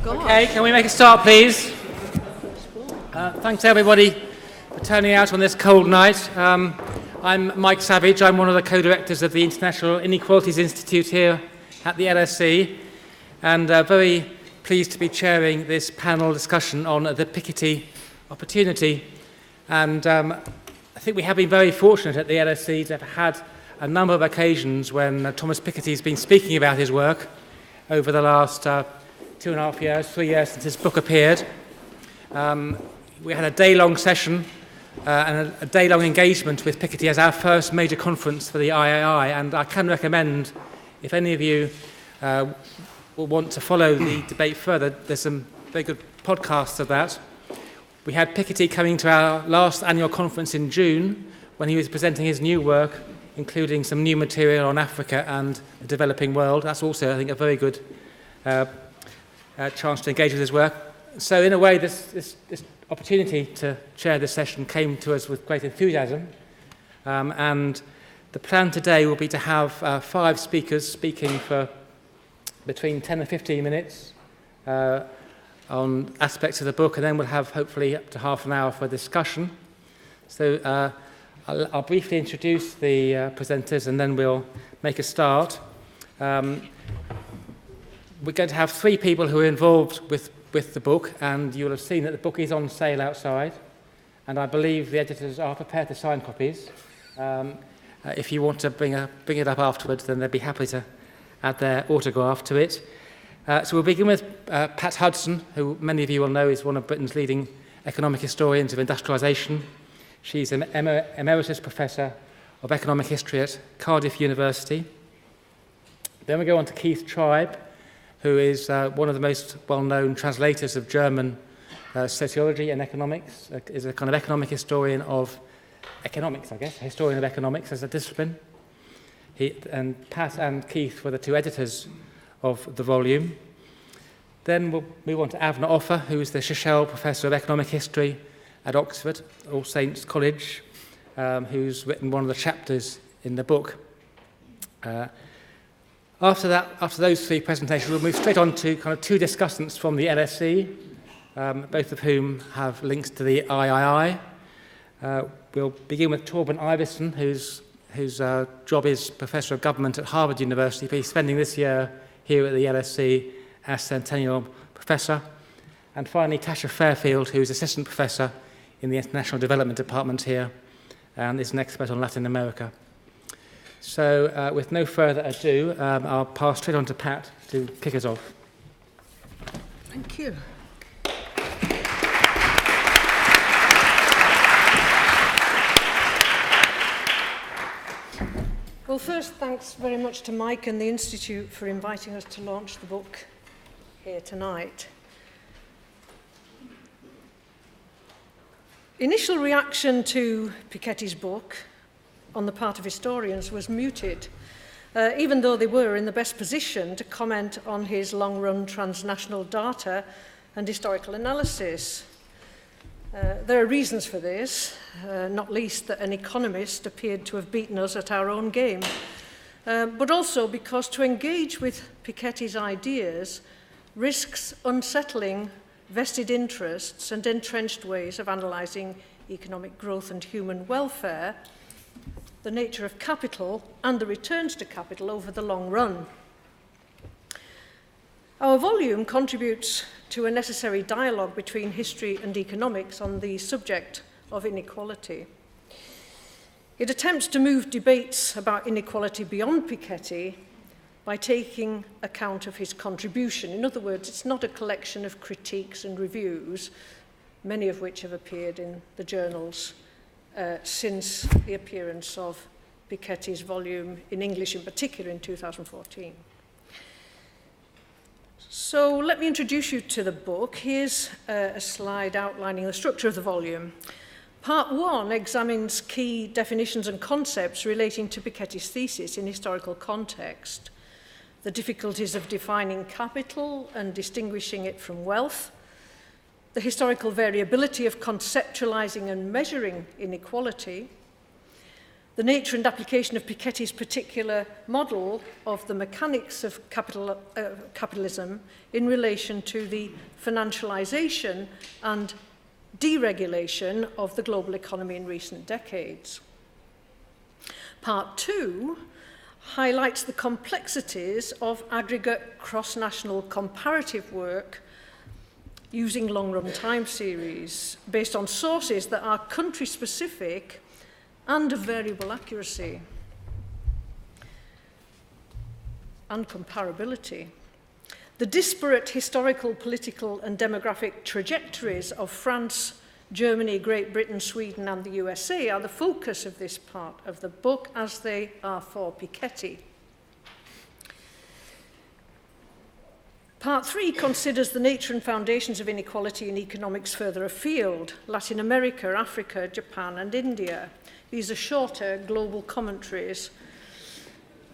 gosh. Okay, can we make a start, please? Thanks, everybody, for turning out on this cold night. I'm Mike Savage. I'm one of the co-directors of the International Inequalities Institute here at the LSE, and very pleased to be chairing this panel discussion on the Piketty Opportunity. And I think we have been very fortunate at the LSE to have had a number of occasions when Thomas Piketty has been speaking about his work over the last 2.5 years, 3 years since his book appeared. We had a day-long session and a day-long engagement with Pickety as our first major conference for the IAI, and I can recommend, if any of you will want to follow the debate further, there's some very good podcasts of that. We had Pickety coming to our last annual conference in June when he was presenting his new work, including some new material on Africa and the developing world. That's also, I think, a very good chance to engage with his work. So in a way, this opportunity to chair this session came to us with great enthusiasm. And the plan today will be to have 5 speakers speaking for between 10 and 15 minutes on aspects of the book, and then we'll have hopefully up to half an hour for discussion. So I'll briefly introduce the presenters and then we'll make a start. We're going to have 3 people who are involved with the book, and you'll have seen that the book is on sale outside, and I believe the editors are prepared to sign copies. If you want to bring it up afterwards, then they'd be happy to add their autograph to it. So we'll begin with Pat Hudson, who many of you will know is one of Britain's leading economic historians of industrialisation. She's an Emeritus Professor of Economic History at Cardiff University. Then we go on to Keith Tribe, who is one of the most well-known translators of German sociology and economics, is a kind of economic historian of economics, I guess, a historian of economics as a discipline. And Pat and Keith were the 2 editors of the volume. Then we'll move on to Avner, who is the Chichele Professor of Economic History at Oxford, All Saints College, who's written one of the chapters in the book. After those 3 presentations, we'll move straight on to kind of 2 discussants from the LSE, both of whom have links to the III. We'll begin with Torben Iversen, whose job is Professor of Government at Harvard University, but he's spending this year here at the LSE as Centennial Professor. And finally, Tasha Fairfield, who's Assistant Professor in the International Development Department here, and is an expert on Latin America. So, with no further ado, I'll pass straight on to Pat to kick us off. Thank you. Well, first, thanks very much to Mike and the Institute for inviting us to launch the book here tonight. Initial reaction to Piketty's book on the part of historians was muted, even though they were in the best position to comment on his long-run transnational data and historical analysis. There are reasons for this, not least that an economist appeared to have beaten us at our own game, but also because to engage with Piketty's ideas risks unsettling vested interests and entrenched ways of analysing economic growth and human welfare, the nature of capital and the returns to capital over the long run. Our volume contributes to a necessary dialogue between history and economics on the subject of inequality. It attempts to move debates about inequality beyond Piketty by taking account of his contribution. In other words, it's not a collection of critiques and reviews, many of which have appeared in the journals since the appearance of Piketty's volume in English in particular in 2014. So let me introduce you to the book. Here's a slide outlining the structure of the volume. Part 1 examines key definitions and concepts relating to Piketty's thesis in historical context, the difficulties of defining capital and distinguishing it from wealth, the historical variability of conceptualizing and measuring inequality, the nature and application of Piketty's particular model of the mechanics of capitalism in relation to the financialization and deregulation of the global economy in recent decades. Part 2 highlights the complexities of aggregate cross-national comparative work using long-run time series based on sources that are country-specific and of variable accuracy and comparability. The disparate historical, political and demographic trajectories of France, Germany, Great Britain, Sweden and the USA are the focus of this part of the book, as they are for Piketty. Part 3 considers the nature and foundations of inequality in economics further afield: Latin America, Africa, Japan and India. These are shorter global commentaries.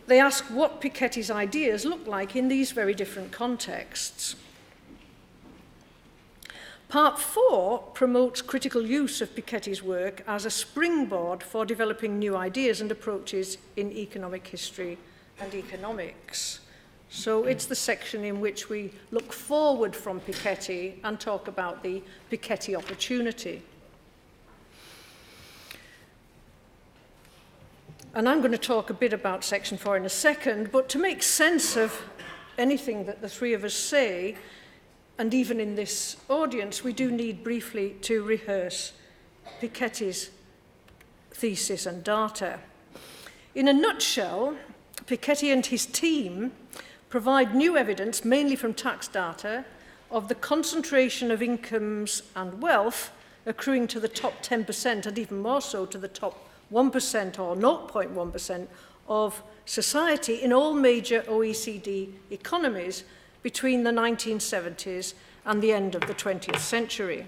They ask what Piketty's ideas look like in these very different contexts. Part 4 promotes critical use of Piketty's work as a springboard for developing new ideas and approaches in economic history and economics. So it's the section in which we look forward from Piketty and talk about the Piketty Opportunity. And I'm going to talk a bit about section 4 in a second, but to make sense of anything that the three of us say, and even in this audience, we do need briefly to rehearse Piketty's thesis and data. In a nutshell, Piketty and his team provide new evidence, mainly from tax data, of the concentration of incomes and wealth accruing to the top 10% and even more so to the top 1% or 0.1% of society in all major OECD economies between the 1970s and the end of the 20th century.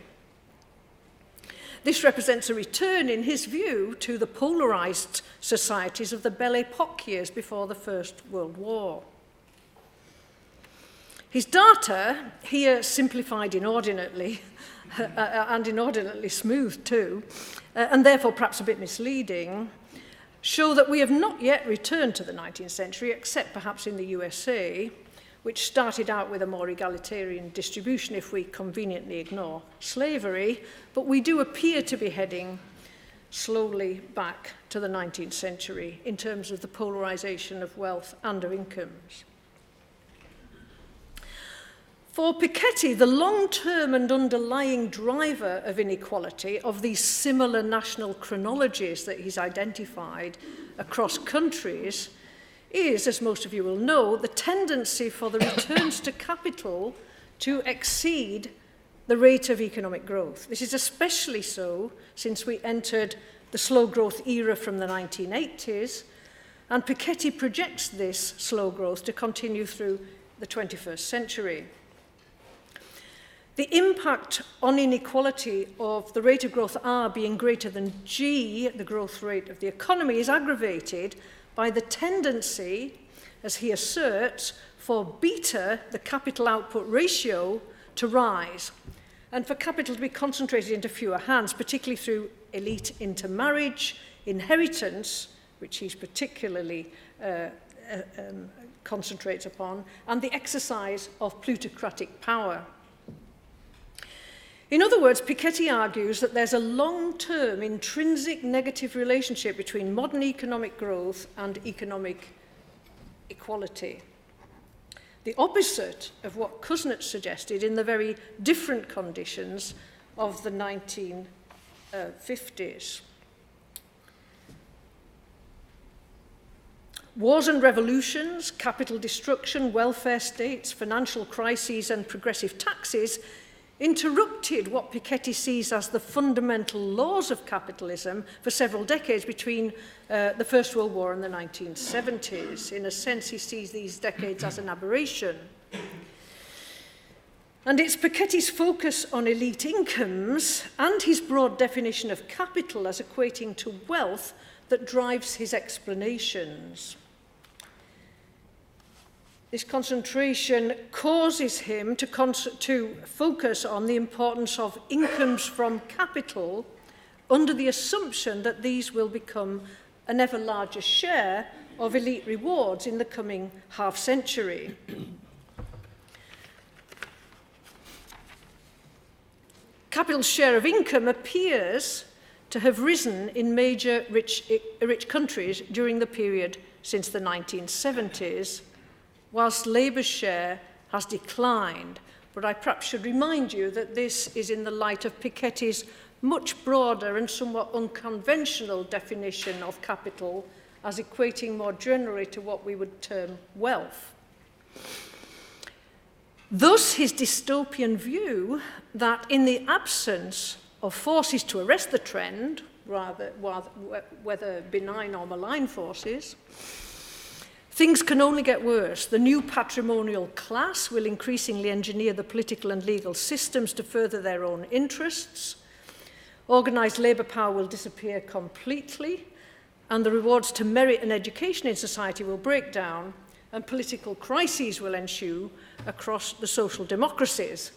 This represents a return, in his view, to the polarized societies of the Belle Epoque years before the First World War. His data, here simplified inordinately, and inordinately smooth too, and therefore perhaps a bit misleading, show that we have not yet returned to the 19th century, except perhaps in the USA, which started out with a more egalitarian distribution if we conveniently ignore slavery, but we do appear to be heading slowly back to the 19th century in terms of the polarization of wealth and of incomes. For Piketty, the long-term and underlying driver of inequality, of these similar national chronologies that he's identified across countries, is, as most of you will know, the tendency for the returns to capital to exceed the rate of economic growth. This is especially so since we entered the slow growth era from the 1980s, and Piketty projects this slow growth to continue through the 21st century. The impact on inequality of the rate of growth R being greater than G, the growth rate of the economy, is aggravated by the tendency, as he asserts, for beta, the capital output ratio, to rise, and for capital to be concentrated into fewer hands, particularly through elite intermarriage, inheritance, which he's particularly concentrates upon, and the exercise of plutocratic power. In other words, Piketty argues that there's a long-term intrinsic negative relationship between modern economic growth and economic equality. The opposite of what Kuznets suggested in the very different conditions of the 1950s. Wars and revolutions, capital destruction, welfare states, financial crises and progressive taxes interrupted what Piketty sees as the fundamental laws of capitalism for several decades between the First World War and the 1970s. In a sense, he sees these decades as an aberration. And it's Piketty's focus on elite incomes and his broad definition of capital as equating to wealth that drives his explanations. This concentration causes him to focus on the importance of incomes from capital under the assumption that these will become an ever larger share of elite rewards in the coming half-century. Capital's share of income appears to have risen in major rich countries during the period since the 1970s, whilst labour's share has declined. But I perhaps should remind you that this is in the light of Piketty's much broader and somewhat unconventional definition of capital as equating more generally to what we would term wealth. Thus, his dystopian view that in the absence of forces to arrest the trend, whether benign or malign forces, things can only get worse. The new patrimonial class will increasingly engineer the political and legal systems to further their own interests. Organised labour power will disappear completely, and the rewards to merit and education in society will break down, and political crises will ensue across the social democracies.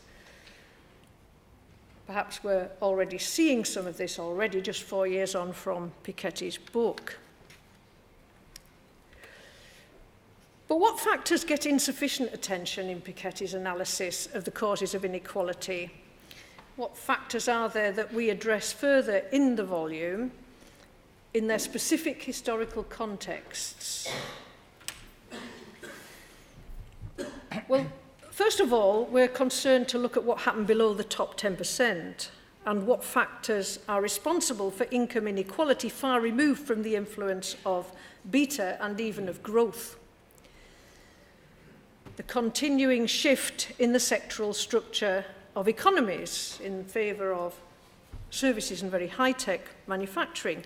Perhaps we're already seeing some of this already, just 4 years on from Piketty's book. But what factors get insufficient attention in Piketty's analysis of the causes of inequality? What factors are there that we address further in the volume in their specific historical contexts? Well, first of all, we're concerned to look at what happened below the top 10% and what factors are responsible for income inequality far removed from the influence of beta and even of growth. The continuing shift in the sectoral structure of economies in favour of services and very high-tech manufacturing,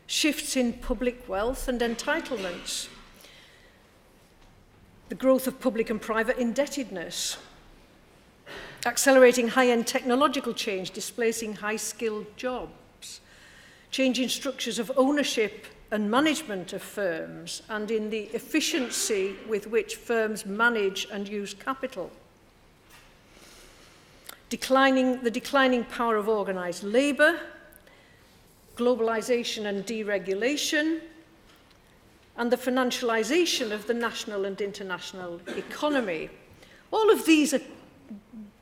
shifts in public wealth and entitlements, the growth of public and private indebtedness, accelerating high-end technological change, displacing high-skilled jobs, changing structures of ownership and management of firms, and in the efficiency with which firms manage and use capital, the declining power of organised labour, globalisation and deregulation, and the financialisation of the national and international economy. All of these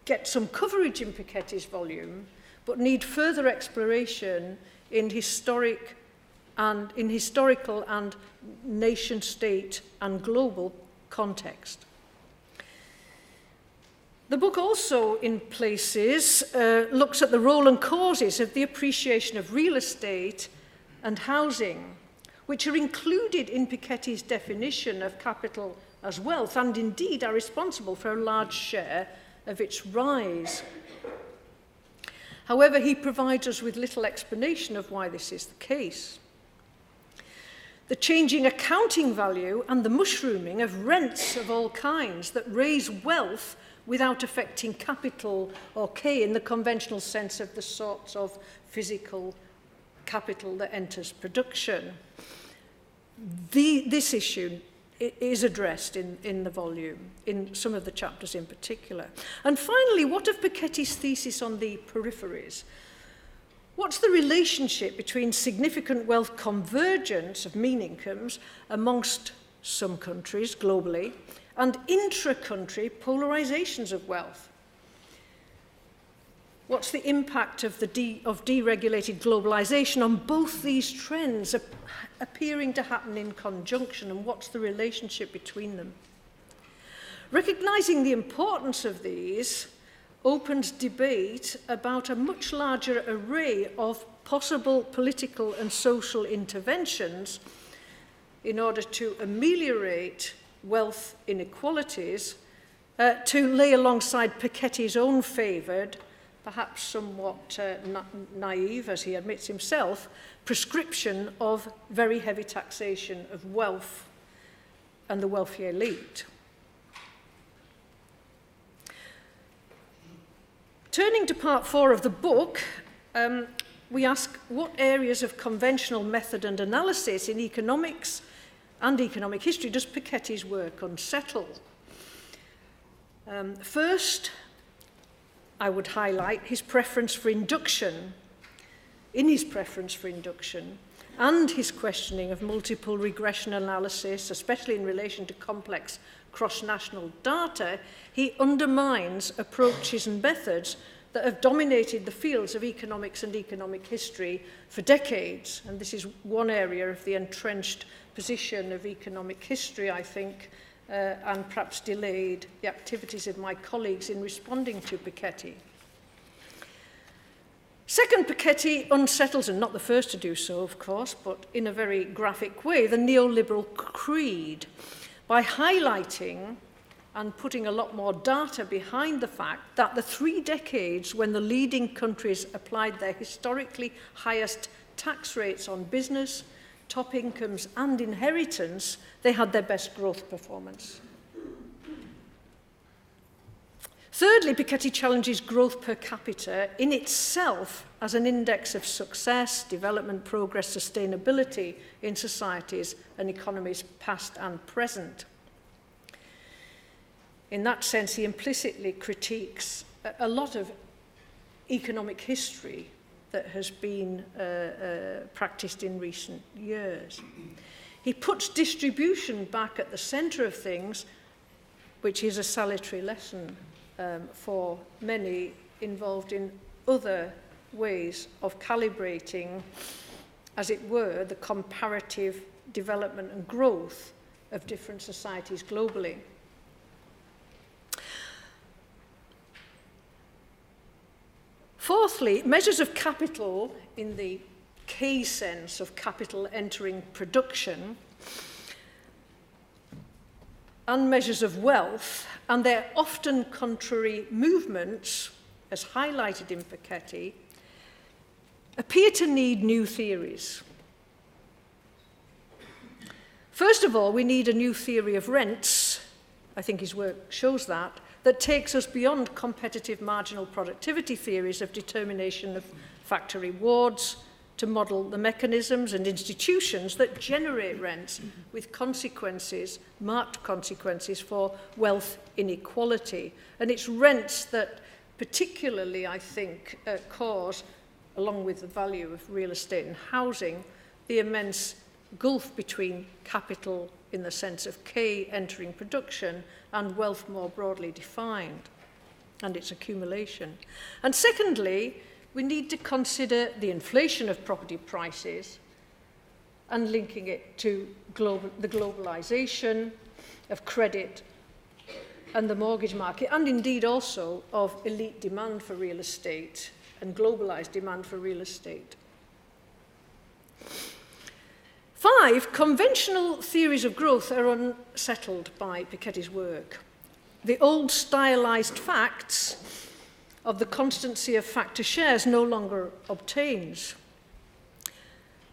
get some coverage in Piketty's volume, but need further exploration in historical and nation-state and global context. The book also, in places, looks at the role and causes of the appreciation of real estate and housing, which are included in Piketty's definition of capital as wealth, and indeed are responsible for a large share of its rise. However, he provides us with little explanation of why this is the case. The changing accounting value and the mushrooming of rents of all kinds that raise wealth without affecting capital or K in the conventional sense of the sorts of physical capital that enters production. This issue is addressed in the volume, in some of the chapters in particular. And finally, what of Piketty's thesis on the peripheries? What's the relationship between significant wealth convergence of mean incomes amongst some countries globally and intra-country polarizations of wealth? What's the impact of deregulated globalization on both these trends appearing to happen in conjunction, and what's the relationship between them? Recognizing the importance of these opens debate about a much larger array of possible political and social interventions in order to ameliorate wealth inequalities, to lay alongside Piketty's own favoured, perhaps somewhat naive, as he admits himself, prescription of very heavy taxation of wealth and the wealthy elite. Turning to part 4 of the book, we ask what areas of conventional method and analysis in economics and economic history does Piketty's work unsettle? First, I would highlight his preference for induction, and his questioning of multiple regression analysis, especially in relation to complex cross-national data, he undermines approaches and methods that have dominated the fields of economics and economic history for decades. And this is one area of the entrenched position of economic history, I think, and perhaps delayed the activities of my colleagues in responding to Piketty. Second, Piketty unsettles, and not the first to do so, of course, but in a very graphic way, the neoliberal creed by highlighting and putting a lot more data behind the fact that the 3 decades when the leading countries applied their historically highest tax rates on business, top incomes and inheritance, they had their best growth performance. Thirdly, Piketty challenges growth per capita in itself as an index of success, development, progress, sustainability in societies and economies past and present. In that sense, he implicitly critiques a lot of economic history that has been practiced in recent years. He puts distribution back at the centre of things, which is a salutary lesson for many involved in other ways of calibrating, as it were, the comparative development and growth of different societies globally. Fourthly, measures of capital in the K sense of capital entering production and measures of wealth and their often contrary movements, as highlighted in Piketty, appear to need new theories. First of all, we need a new theory of rents, I think his work shows that takes us beyond competitive marginal productivity theories of determination of factor rewards to model the mechanisms and institutions that generate rents with consequences, marked consequences for wealth inequality. And it's rents that particularly, I think, cause, along with the value of real estate and housing, the immense gulf between capital in the sense of K entering production and wealth more broadly defined and its accumulation. And secondly, we need to consider the inflation of property prices and linking it to the globalization of credit and the mortgage market, and indeed also of elite demand for real estate and globalized demand for real estate. 5, conventional theories of growth are unsettled by Piketty's work. The old stylized facts of the constancy of factor shares no longer obtains.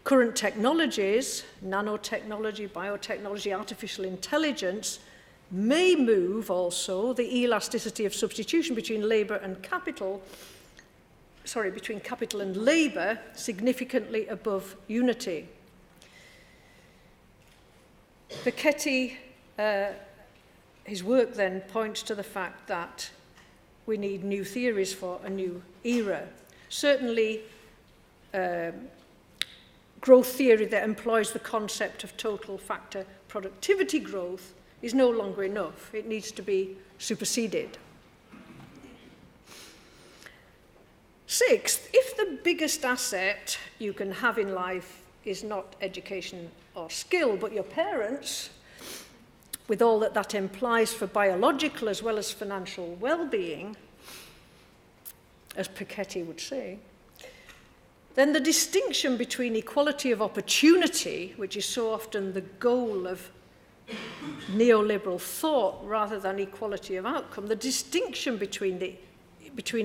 Current technologies, nanotechnology, biotechnology, artificial intelligence, may move also the elasticity of substitution between labour and capital, between capital and labour, significantly above unity. Piketty, his work then points to the fact that we need new theories for a new era. Certainly, growth theory that employs the concept of total factor productivity growth is no longer enough. It needs to be superseded. 6th, if the biggest asset you can have in life is not education or skill, but your parents, with all that that implies for biological as well as financial well-being, as Piketty would say, then the distinction between equality of opportunity, which is so often the goal of neoliberal thought rather than equality of outcome, the distinction between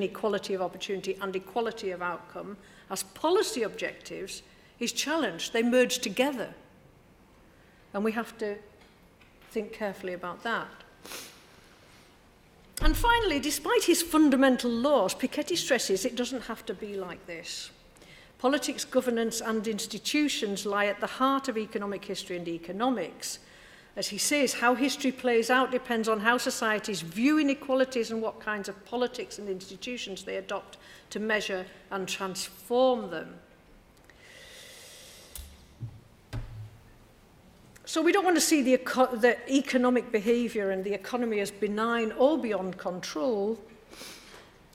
equality of opportunity and equality of outcome as policy objectives is challenged. They merge together. And we have to think carefully about that. And finally, despite his fundamental laws, Piketty stresses it doesn't have to be like this. Politics, governance, and institutions lie at the heart of economic history and economics. As he says, how history plays out depends on how societies view inequalities and what kinds of politics and institutions they adopt to measure and transform them. So we don't want to see the economic behaviour and the economy as benign or beyond control.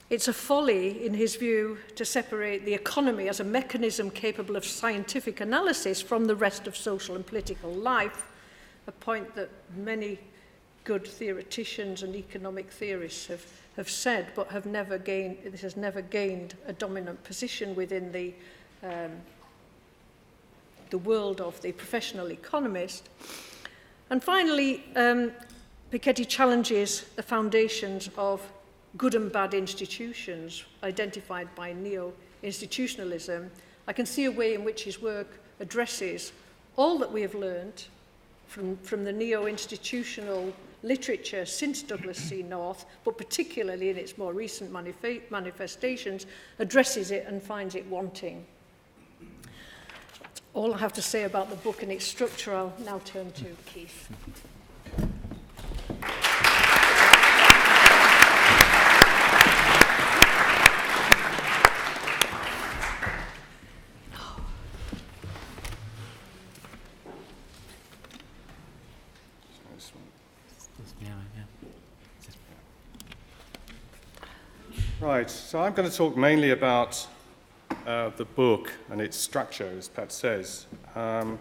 It's a folly, in his view, to separate the economy as a mechanism capable of scientific analysis from the rest of social and political life, a point that many good theoreticians and economic theorists have said, but this has never gained a dominant position within the world of the professional economist. And finally, Piketty challenges the foundations of good and bad institutions identified by neo-institutionalism. I can see a way in which his work addresses all that we have learned from the neo-institutional literature since Douglas C. North, but particularly in its more recent manifestations, addresses it and finds it wanting. That's all I have to say about the book and its structure. I'll now turn to Keith. Right, so I'm going to talk mainly about the book and its structure, as Pat says, and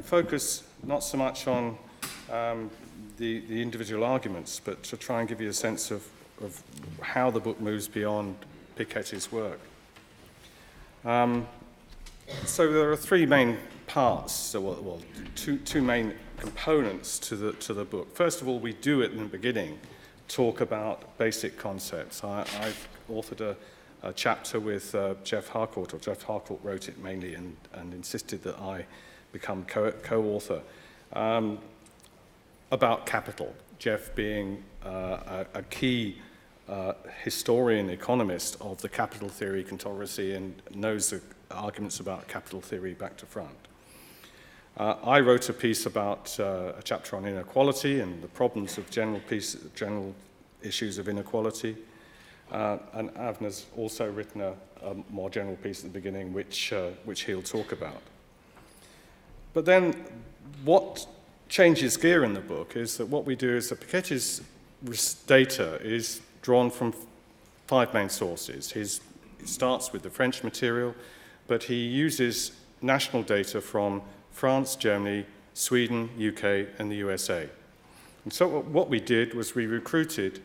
focus not so much on the individual arguments, but to try and give you a sense of how the book moves beyond Piketty's work. So there are three main parts, well, two main components to the book. First of all, we do it in the beginning talk about basic concepts. I've authored a chapter with Jeff Harcourt, or Jeff Harcourt wrote it mainly and insisted that I become co-author, about capital. Jeff being a key historian, economist of the capital theory controversy and knows the arguments about capital theory back to front. I wrote a piece about a chapter on inequality and the problems of general issues of inequality. And Avner's also written a more general piece at the beginning, which he'll talk about. But then what changes gear in the book is that what we do is that Piketty's data is drawn from five main sources. He starts with the French material, but he uses national data from France, Germany, Sweden, UK, and the USA. And so what we did was we recruited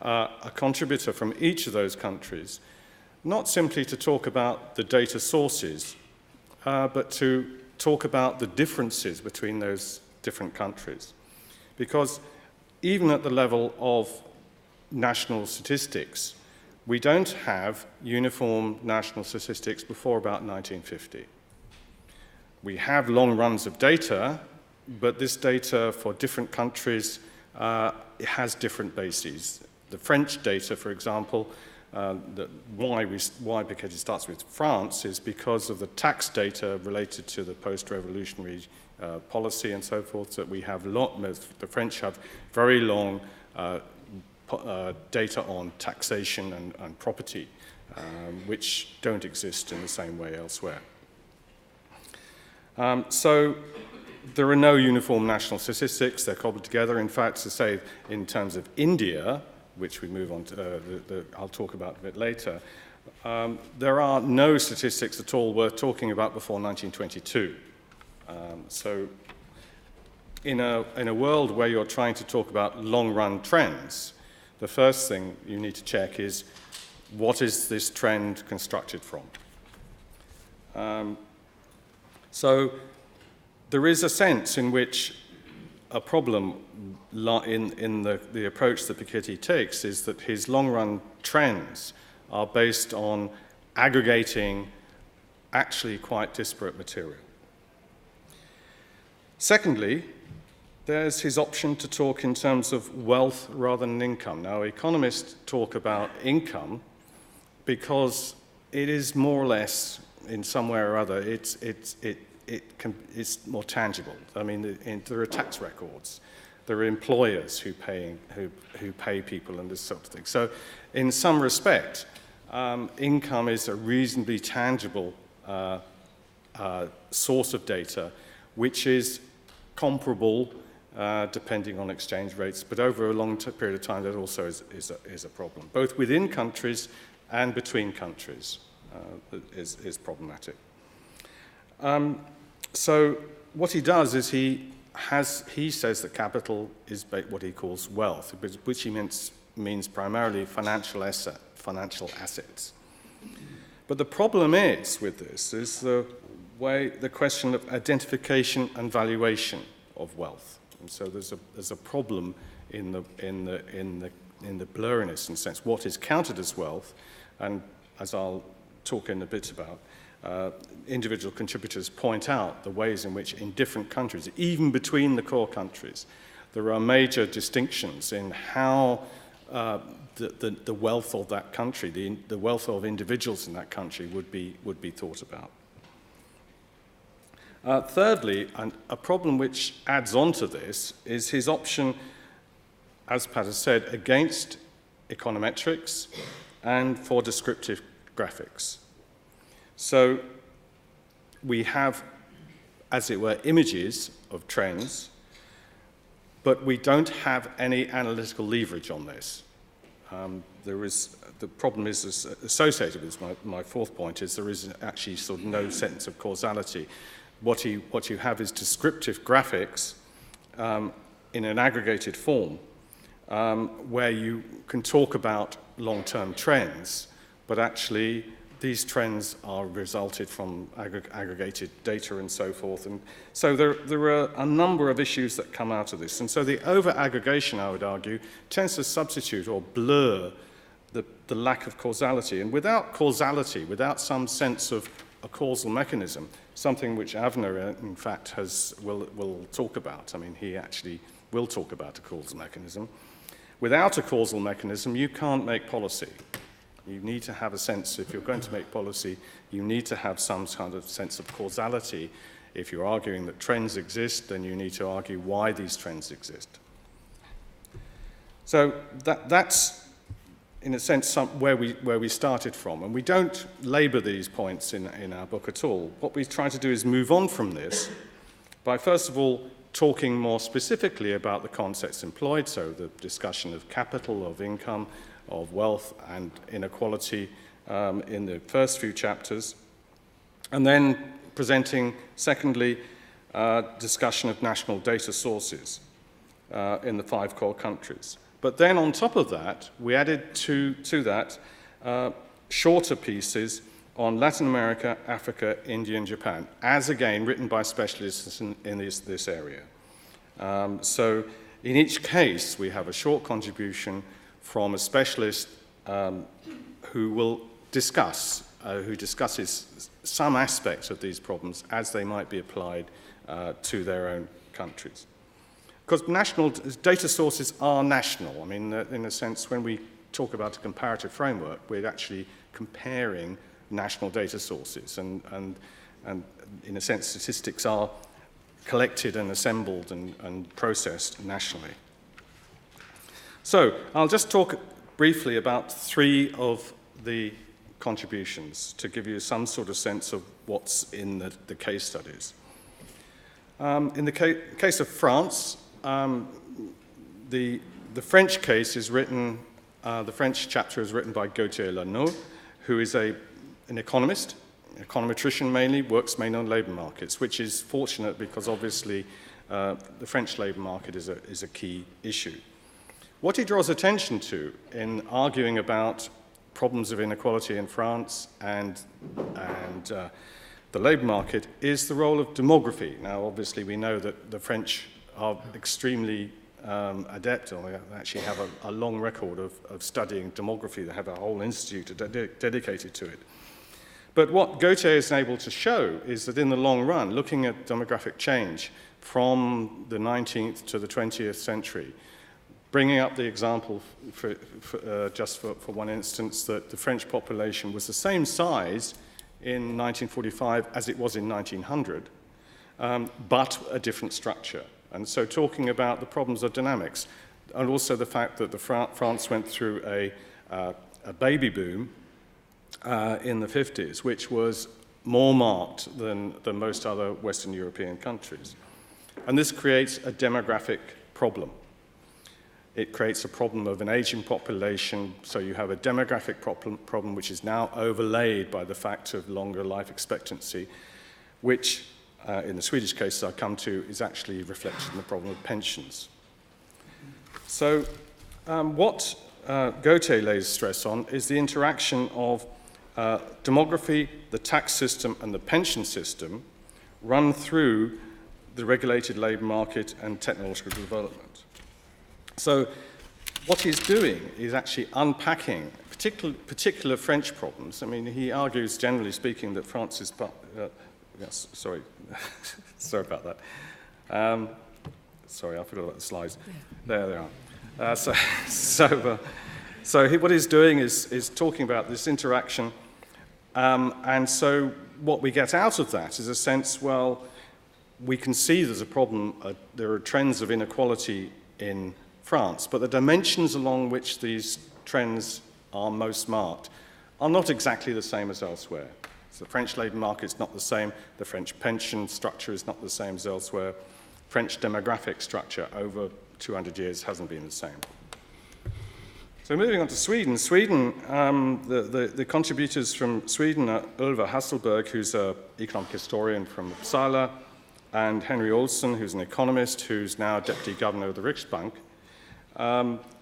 a contributor from each of those countries, not simply to talk about the data sources, but to talk about the differences between those different countries. Because even at the level of national statistics, we don't have uniform national statistics before about 1950. We have long runs of data, but this data for different countries has different bases. The French data, for example, why Piketty starts with France is because of the tax data related to the post-revolutionary policy and so forth, that we have the French have very long data on taxation and property, which don't exist in the same way elsewhere. So there are no uniform national statistics. They're cobbled together. In fact, to say in terms of India, which we move on to, I'll talk about a bit later, there are no statistics at all worth talking about before 1922. So in a world where you're trying to talk about long-run trends, the first thing you need to check is, what is this trend constructed from? So there is a sense in which a problem in the approach that Piketty takes is that his long-run trends are based on aggregating actually quite disparate material. Secondly, there's his option to talk in terms of wealth rather than income. Now, economists talk about income because it is more or less, in some way or other, it's more tangible. I mean, there are tax records. There are employers who pay people and this sort of thing. So in some respect, income is a reasonably tangible source of data, which is comparable depending on exchange rates, but over a long period of time that also is a problem. Both within countries and between countries is problematic. So what he does is he says that capital is what he calls wealth, which he means primarily financial assets. But the problem with this is the question of identification and valuation of wealth. And so there's a problem in the blurriness, in a sense, what is counted as wealth, and as I'll talk in a bit about, individual contributors point out the ways in which in different countries, even between the core countries, there are major distinctions in how the wealth of that country, the wealth of individuals in that country would be thought about. Thirdly, and a problem which adds on to this is his option, as Pat has said, against econometrics and for descriptive graphics. So we have, as it were, images of trends, but we don't have any analytical leverage on this. The problem is associated with this, my fourth point, is there is actually sort of no sense of causality. What you have is descriptive graphics in an aggregated form where you can talk about long-term trends, but actually these trends are resulted from aggregated data and so forth. And so there are a number of issues that come out of this. And so the over-aggregation, I would argue, tends to substitute or blur the lack of causality. And without causality, without some sense of a causal mechanism, something which Avner, in fact, will talk about. I mean, he actually will talk about a causal mechanism. Without a causal mechanism, you can't make policy. You need to have a sense, if you're going to make policy, you need to have some kind of sense of causality. If you're arguing that trends exist, then you need to argue why these trends exist. So that's, in a sense, where we started from. And we don't labor these points in our book at all. What we try to do is move on from this by, first of all, talking more specifically about the concepts employed, so the discussion of capital, of income, of wealth and inequality in the first few chapters, and then presenting, secondly, discussion of national data sources in the 5 core countries. But then on top of that, we added to that shorter pieces on Latin America, Africa, India, and Japan, as again written by specialists in this area. So in each case, we have a short contribution from a specialist who will who discusses some aspects of these problems as they might be applied to their own countries. Because national data sources are national. I mean, in a sense, when we talk about a comparative framework, we're actually comparing national data sources. And in a sense, statistics are collected and assembled and processed nationally. So I'll just talk briefly about 3 of the contributions to give you some sort of sense of what's in the case studies. In the case of France, the French case is written, the French chapter is written by Gauthier Lanoux, who is an economist, econometrician mainly, works mainly on labour markets, which is fortunate because obviously the French labour market is a key issue. What he draws attention to in arguing about problems of inequality in France and the labour market is the role of demography. Now, obviously, we know that the French are extremely adept, or they actually have a long record of studying demography. They have a whole institute dedicated to it. But what Gauthier is able to show is that in the long run, looking at demographic change from the 19th to the 20th century, bringing up the example just for one instance, that the French population was the same size in 1945 as it was in 1900, but a different structure. And so talking about the problems of dynamics, and also the fact that France went through a baby boom in the 50s, which was more marked than most other Western European countries. And this creates a demographic problem. It creates a problem of an aging population, so you have a demographic problem which is now overlaid by the fact of longer life expectancy, which, in the Swedish case I come to, is actually reflected in the problem of pensions. So what Gautier lays stress on is the interaction of demography, the tax system, and the pension system run through the regulated labour market and technological development. So what he's doing is actually unpacking particular French problems. I mean, he argues, generally speaking, that France is... yes, sorry. Sorry about that. Sorry, I forgot about the slides. Yeah. There they are. So what he's doing is talking about this interaction. And so what we get out of that is a sense, well, we can see there's a problem. There are trends of inequality in France, but the dimensions along which these trends are most marked are not exactly the same as elsewhere. So the French labour market is not the same. The French pension structure is not the same as elsewhere. French demographic structure over 200 years hasn't been the same. So moving on to Sweden. Sweden, the contributors from Sweden are Ulva Hasselberg, who's an economic historian from Uppsala, and Henry Olsen, who's an economist, who's now deputy governor of the Riksbank.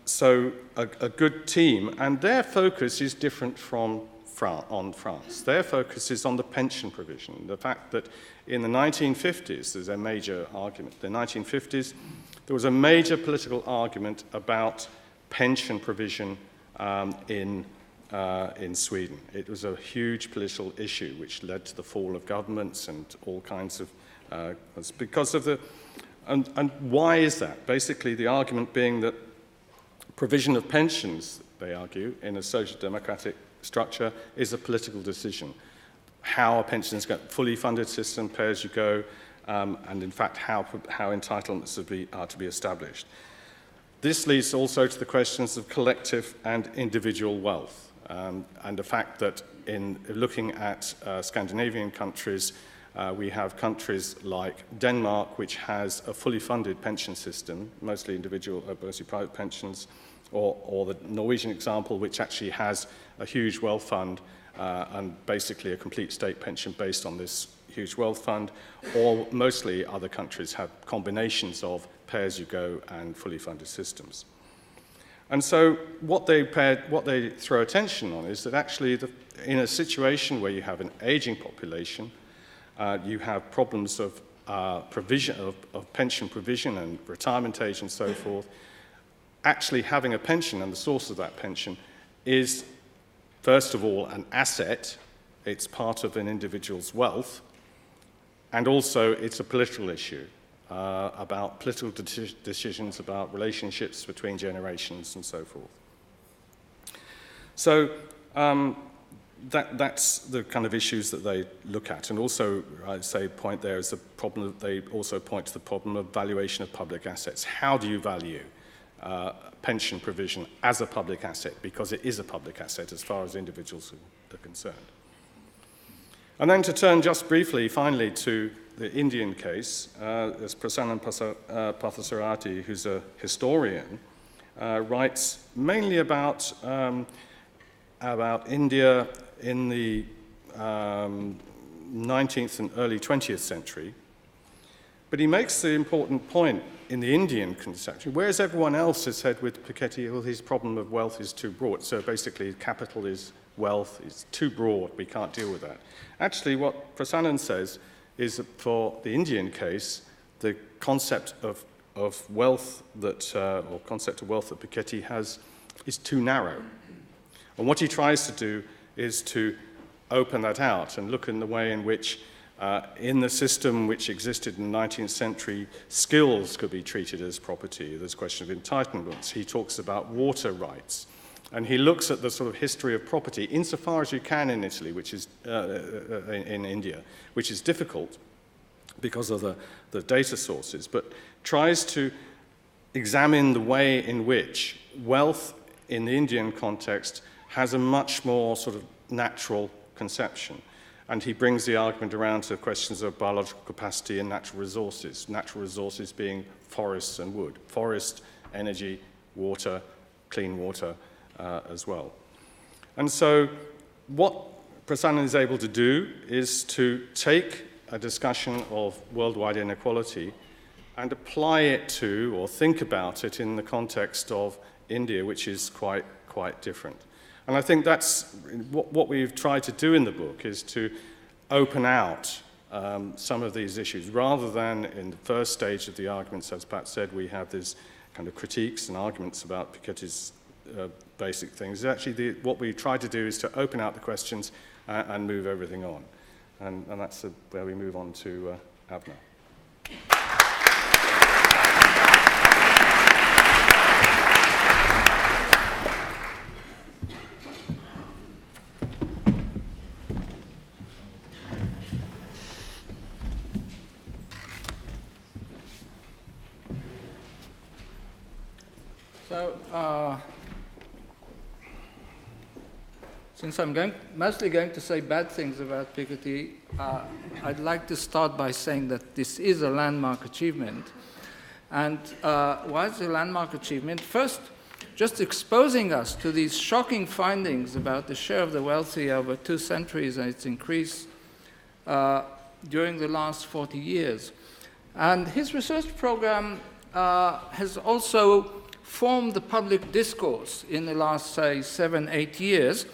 So a good team, and their focus is different from France. Their focus is on the pension provision, the fact that in the 1950s, there's a major argument. In the 1950s, there was a major political argument about pension provision in Sweden. It was a huge political issue which led to the fall of governments and all kinds of, because of the, and why is that? Basically, the argument being that provision of pensions, they argue, in a social democratic structure is a political decision. How a pensions get fully funded system, pay as you go, and in fact how entitlements are to be established. This leads also to the questions of collective and individual wealth, and the fact that in looking at Scandinavian countries, we have countries like Denmark, which has a fully funded pension system, mostly individual, mostly private pensions, or the Norwegian example, which actually has a huge wealth fund and basically a complete state pension based on this huge wealth fund, or mostly other countries have combinations of pay-as-you-go and fully funded systems. And so what they throw attention on is that actually in a situation where you have an aging population, you have problems of provision, of pension provision and retirement age and so forth, actually having a pension and the source of that pension is, first of all, an asset. It's part of an individual's wealth, and also it's a political issue about political decisions, about relationships between generations and so forth. So that's the kind of issues that they look at. And also, I'd say, point there is the problem that they also point to the problem of valuation of public assets. How do you value pension provision as a public asset? Because it is a public asset as far as individuals are concerned. And then to turn just briefly, finally, to the Indian case, there's Prasannan Pathasarati, who's a historian, writes mainly about India in the 19th and early 20th century. But he makes the important point in the Indian conception, whereas everyone else has said with Piketty, well, his problem of wealth is too broad. So basically, capital is wealth, is too broad, we can't deal with that. Actually, what Prasannan says is that for the Indian case, the concept of wealth that, or concept of wealth that Piketty has is too narrow. And what he tries to do is to open that out and look in the way in which in the system which existed in the 19th century, skills could be treated as property. There's a question of entitlements. He talks about water rights. And he looks at the sort of history of property, insofar as you can in Italy, which is in India, which is difficult because of the data sources, but tries to examine the way in which wealth in the Indian context has a much more sort of natural conception. And he brings the argument around to questions of biological capacity and natural resources being forests and wood, forest, energy, water, clean water as well. And so what Prasannan is able to do is to take a discussion of worldwide inequality and apply it to, or think about it in the context of India, which is quite different. And I think that's what we've tried to do in the book, is to open out some of these issues, rather than in the first stage of the arguments, as Pat said, we have these kind of critiques and arguments about Piketty's basic things. Actually, what we try to do is to open out the questions and move everything on. And that's where we move on to Avner. So, since I'm mostly going to say bad things about Pickety, I'd like to start by saying that this is a landmark achievement. And why is it a landmark achievement? First, just exposing us to these shocking findings about the share of the wealthy over 2 centuries and its increase during the last 40 years. And his research program has also formed the public discourse in the last, say, 7-8 years,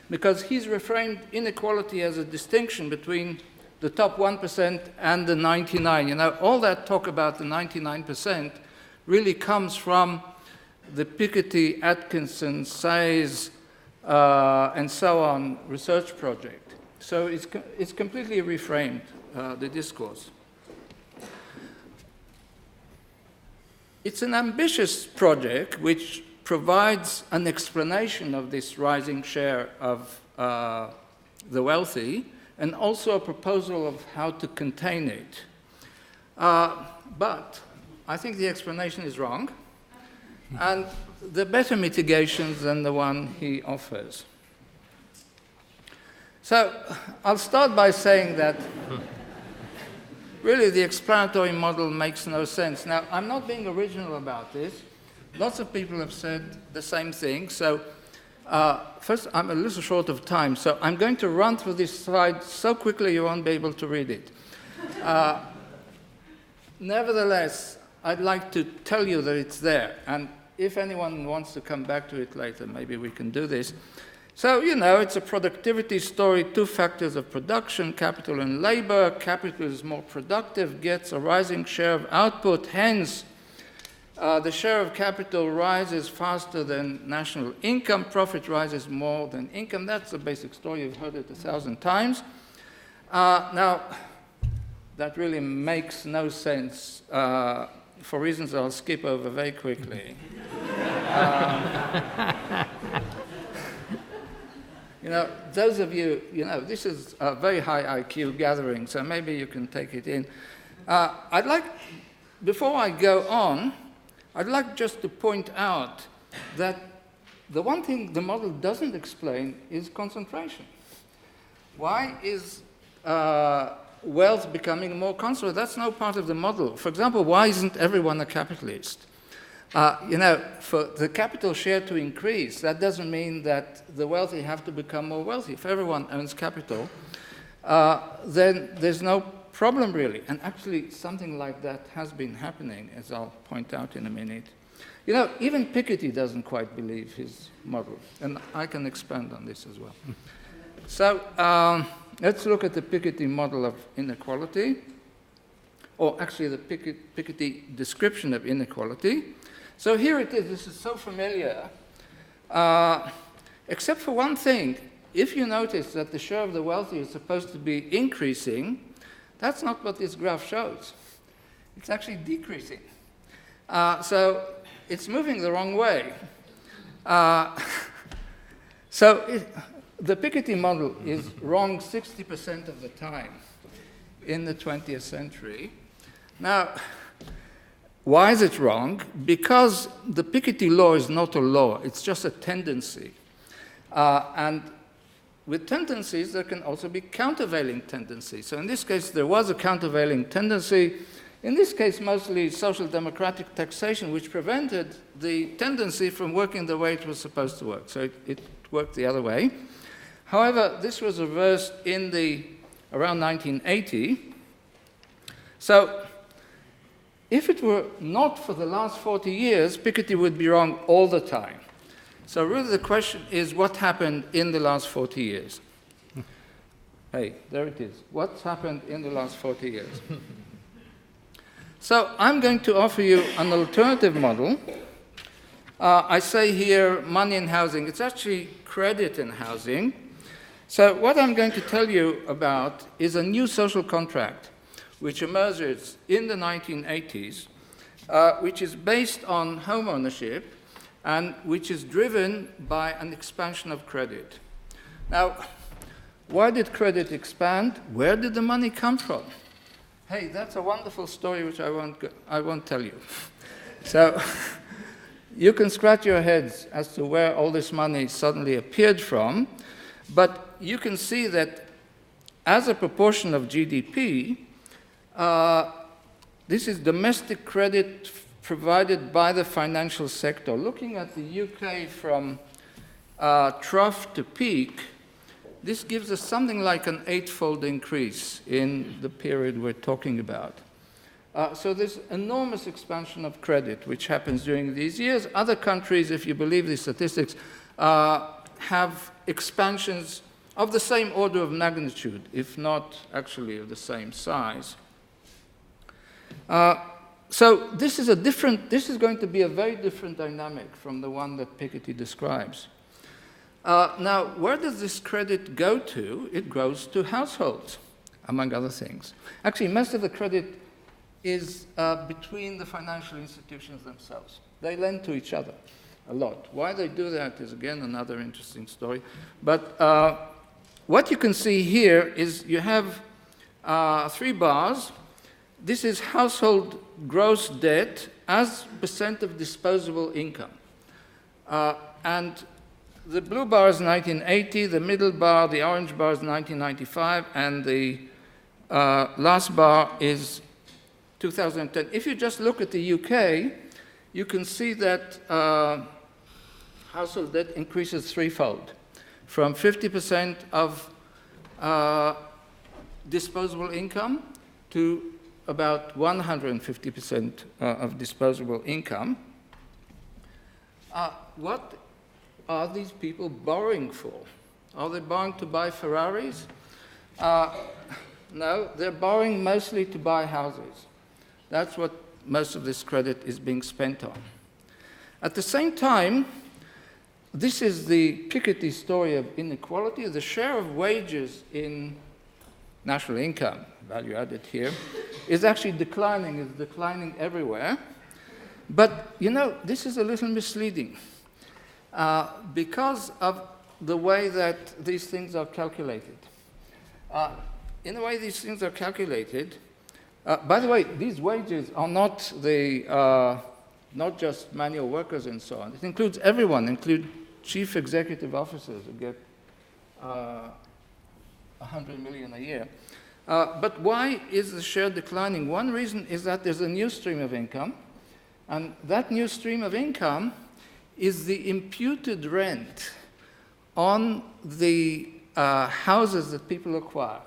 because he's reframed inequality as a distinction between the top 1% and the 99%. You know, all that talk about the 99% really comes from the Pickety, Atkinson, Sayers, and so on research project. So it's completely reframed, the discourse. It's an ambitious project which provides an explanation of this rising share of the wealthy, and also a proposal of how to contain it. But I think the explanation is wrong, and there are better mitigations than the one he offers. So I'll start by saying that really the explanatory model makes no sense. Now, I'm not being original about this. Lots of people have said the same thing. So first, I'm a little short of time, so I'm going to run through this slide so quickly you won't be able to read it. Nevertheless, I'd like to tell you that it's there. And if anyone wants to come back to it later, maybe we can do this. So, you know, it's a productivity story, 2 factors of production, capital and labor. Capital is more productive, gets a rising share of output, hence the share of capital rises faster than national income, profit rises more than income. That's the basic story, you've heard it 1,000 times. Now, that really makes no sense for reasons I'll skip over very quickly. You know, those of you, you know, this is a very high IQ gathering, so maybe you can take it in. I'd like, before I go on, I'd like just to point out that the one thing the model doesn't explain is concentration. Why is wealth becoming more concentrated? That's no part of the model. For example, why isn't everyone a capitalist? You know, for the capital share to increase, that doesn't mean that the wealthy have to become more wealthy. If everyone owns capital, then there's no problem really. And actually, something like that has been happening, as I'll point out in a minute. You know, even Pickety doesn't quite believe his model, and I can expand on this as well. So let's look at the Pickety model of inequality, or actually the Pickety description of inequality. So here it is. This is so familiar, except for one thing. If you notice that the share of the wealthy is supposed to be increasing, that's not what this graph shows. It's actually decreasing. So it's moving the wrong way. The Pickety model is wrong 60% of the time in the 20th century. Now, why is it wrong? Because the Pickety law is not a law, it's just a tendency. And with tendencies, there can also be countervailing tendencies. So in this case, there was a countervailing tendency, in this case, mostly social democratic taxation, which prevented the tendency from working the way it was supposed to work. So it worked the other way. However, this was reversed in around 1980. So if it were not for the last 40 years, Pickety would be wrong all the time. So really the question is, what happened in the last 40 years? Hey, there it is. What's happened in the last 40 years? So I'm going to offer you an alternative model. I say here money in housing. It's actually credit in housing. So what I'm going to tell you about is a new social contract which emerges in the 1980s, which is based on home ownership and which is driven by an expansion of credit. Now, why did credit expand? Where did the money come from? Hey, that's a wonderful story which I won't tell you. So you can scratch your heads as to where all this money suddenly appeared from, but you can see that as a proportion of GDP, this is domestic credit provided by the financial sector. Looking at the UK from trough to peak, this gives us something like an 8-fold increase in the period we're talking about. So there's enormous expansion of credit which happens during these years. Other countries, if you believe these statistics, have expansions of the same order of magnitude, if not actually of the same size. So this is going to be a very different dynamic from the one that Pickety describes. Now, where does this credit go to? It goes to households, among other things. Actually, most of the credit is between the financial institutions themselves. They lend to each other a lot. Why they do that is, again, another interesting story. But what you can see here is you have 3 bars. This is household gross debt as percent of disposable income. And the blue bar is 1980, the middle bar, the orange bar is 1995, and the last bar is 2010. If you just look at the UK, you can see that household debt increases 3-fold, from 50% of disposable income to about 150% of disposable income. What are these people borrowing for? Are they borrowing to buy Ferraris? No, they're borrowing mostly to buy houses. That's what most of this credit is being spent on. At the same time, this is the Piketty story of inequality. The share of wages in national income, value added here, is actually declining. It's declining everywhere. But, you know, this is a little misleading because of the way that these things are calculated. In the way these things are calculated, by the way, these wages are not not just manual workers and so on. It includes everyone, include chief executive officers who get 100 million a year. But why is the share declining? One reason is that there's a new stream of income, and that new stream of income is the imputed rent on the houses that people acquire.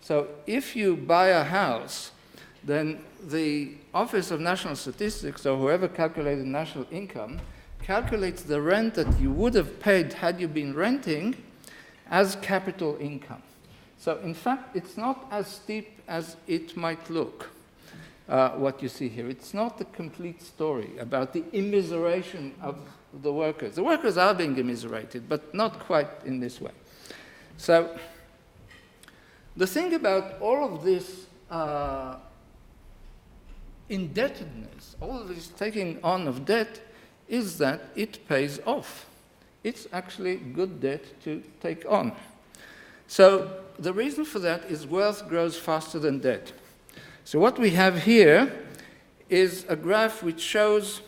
So if you buy a house, then the Office of National Statistics, or whoever calculated national income, calculates the rent that you would have paid had you been renting as capital income. So in fact, it's not as steep as it might look, what you see here. It's not the complete story about the immiseration of the workers. The workers are being immiserated, but not quite in this way. So the thing about all of this indebtedness, all of this taking on of debt, is that it pays off. It's actually good debt to take on. So the reason for that is wealth grows faster than debt. So what we have here is a graph which shows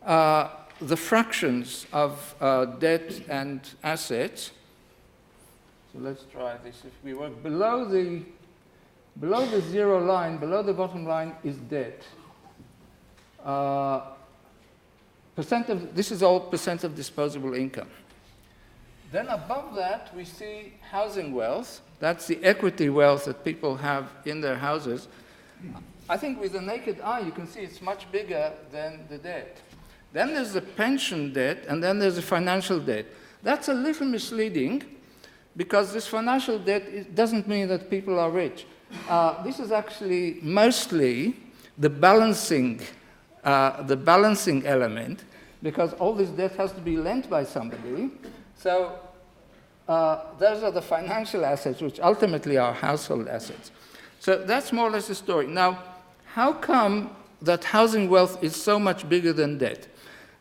the fractions of debt and assets. So let's try this. If we work below the zero line, below the bottom line is debt. This is all percent of disposable income. Then above that, we see housing wealth. That's the equity wealth that people have in their houses. I think with the naked eye, you can see it's much bigger than the debt. Then there's the pension debt, and then there's the financial debt. That's a little misleading, because this financial debt doesn't mean that people are rich. This is actually mostly the balancing element, because all this debt has to be lent by somebody. So those are the financial assets, which ultimately are household assets. So that's more or less the story. Now, how come that housing wealth is so much bigger than debt?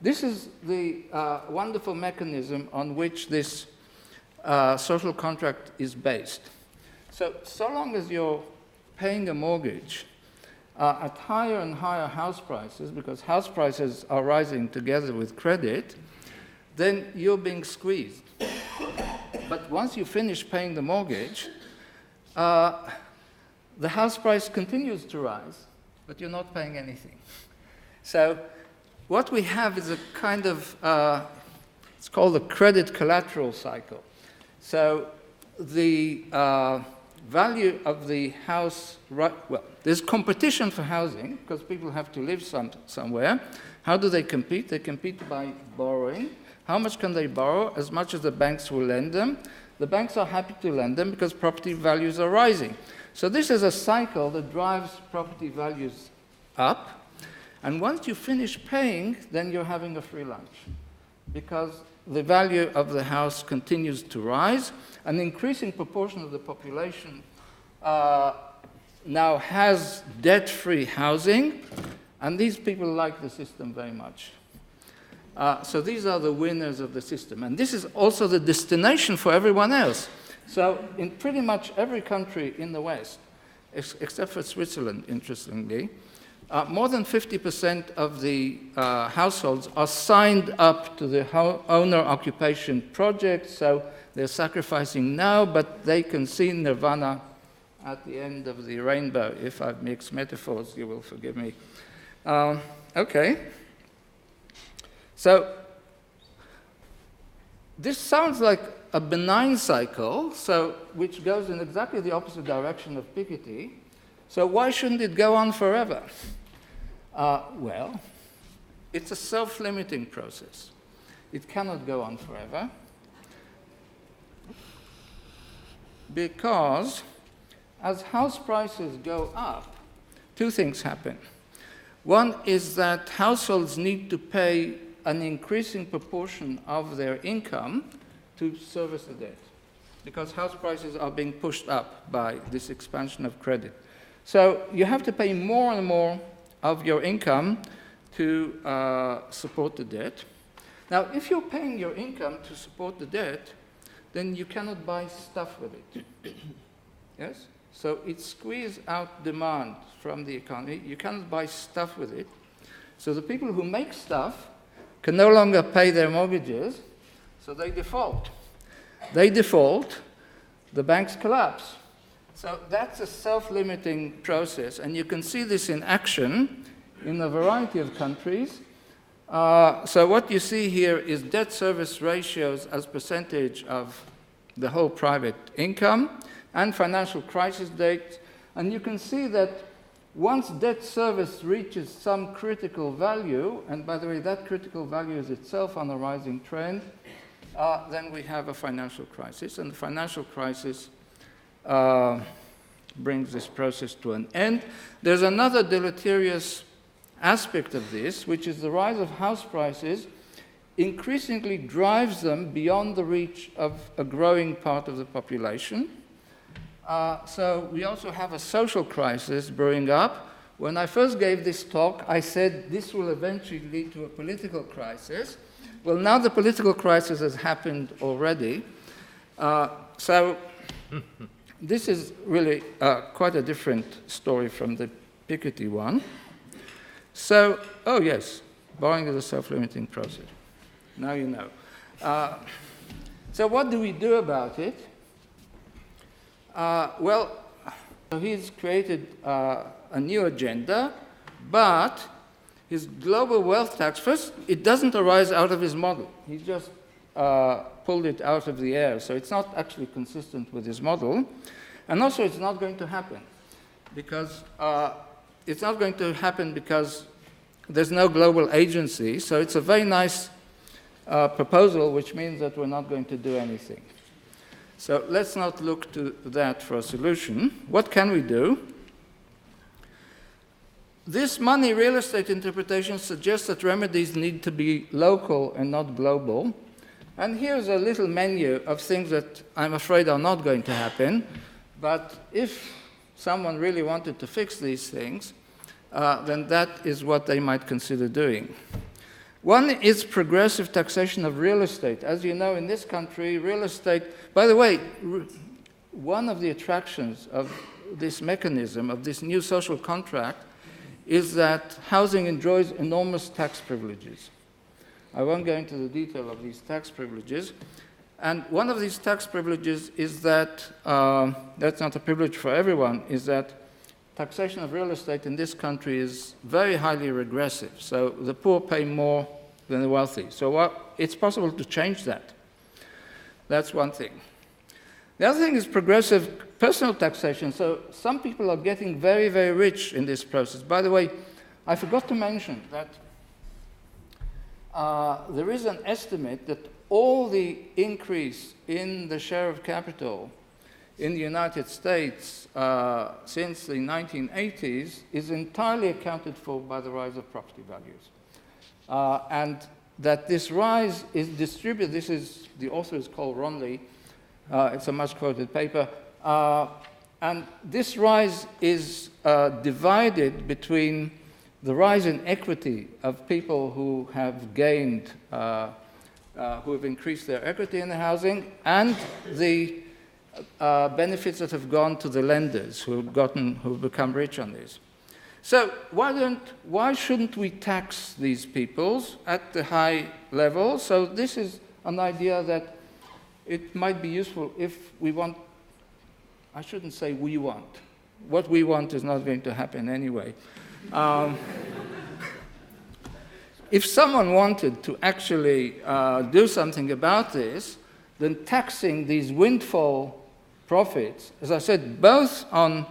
This is the wonderful mechanism on which this social contract is based. So long as you're paying a mortgage at higher and higher house prices, because house prices are rising together with credit, then you're being squeezed. But once you finish paying the mortgage, the house price continues to rise, but you're not paying anything. So what we have is a kind of, it's called a credit collateral cycle. So the value of the house, well, there's competition for housing, because people have to live somewhere. How do they compete? They compete by borrowing. How much can they borrow? As much as the banks will lend them. The banks are happy to lend them because property values are rising. So this is a cycle that drives property values up. And once you finish paying, then you're having a free lunch, because the value of the house continues to rise. An increasing proportion of the population now has debt-free housing, and these people like the system very much. So these are the winners of the system. And this is also the destination for everyone else. So in pretty much every country in the West, except for Switzerland, interestingly, more than 50% of the households are signed up to the owner-occupation project, so they're sacrificing now, but they can see nirvana at the end of the rainbow. If I've mixed metaphors, you will forgive me. Okay. So this sounds like a benign cycle, which goes in exactly the opposite direction of Pickety. So why shouldn't it go on forever? Well, it's a self-limiting process. It cannot go on forever, because as house prices go up, two things happen. One is that households need to pay an increasing proportion of their income to service the debt, because house prices are being pushed up by this expansion of credit. So you have to pay more and more of your income to support the debt. Now, if you're paying your income to support the debt, then you cannot buy stuff with it. Yes? So it squeezes out demand from the economy. You cannot buy stuff with it. So the people who make stuff can no longer pay their mortgages, so they default. They default, the banks collapse. So that's a self-limiting process, and you can see this in action in a variety of countries. So what you see here is debt service ratios as percentage of the whole private income and financial crisis dates. And you can see that once debt service reaches some critical value, and by the way, that critical value is itself on a rising trend, then we have a financial crisis. And the financial crisis brings this process to an end. There's another deleterious aspect of this, which is the rise of house prices increasingly drives them beyond the reach of a growing part of the population. So we also have a social crisis brewing up. When I first gave this talk, I said this will eventually lead to a political crisis. Well, now the political crisis has happened already. So this is really quite a different story from the Pickety one. So, oh yes, borrowing is a self-limiting process. Now you know. So what do we do about it? Well, so he's created a new agenda, but his global wealth tax, first, it doesn't arise out of his model. He just pulled it out of the air, so it's not actually consistent with his model. And also, it's not going to happen, because there's no global agency, so it's a very nice proposal, which means that we're not going to do anything. So let's not look to that for a solution. What can we do? This money real estate interpretation suggests that remedies need to be local and not global. And here's a little menu of things that I'm afraid are not going to happen. But if someone really wanted to fix these things, then that is what they might consider doing. One is progressive taxation of real estate. As you know, in this country, real estate, by the way, one of the attractions of this mechanism, of this new social contract, is that housing enjoys enormous tax privileges. I won't go into the detail of these tax privileges. And one of these tax privileges is that, that's not a privilege for everyone, is that taxation of real estate in this country is very highly regressive. So the poor pay more than the wealthy. So it's possible to change that. That's one thing. The other thing is progressive personal taxation. So some people are getting very, very rich in this process. By the way, I forgot to mention that there is an estimate that all the increase in the share of capital in the United States since the 1980s is entirely accounted for by the rise of property values. And that this rise is distributed, the author is called Ronley, it's a much quoted paper, and this rise is divided between the rise in equity of people who have gained, who have increased their equity in the housing, and the benefits that have gone to the lenders who've become rich on this. So why shouldn't we tax these peoples at the high level? So this is an idea that it might be useful if we want, I shouldn't say we want. What we want is not going to happen anyway. If someone wanted to actually do something about this, then taxing these windfall profits, as I said, both on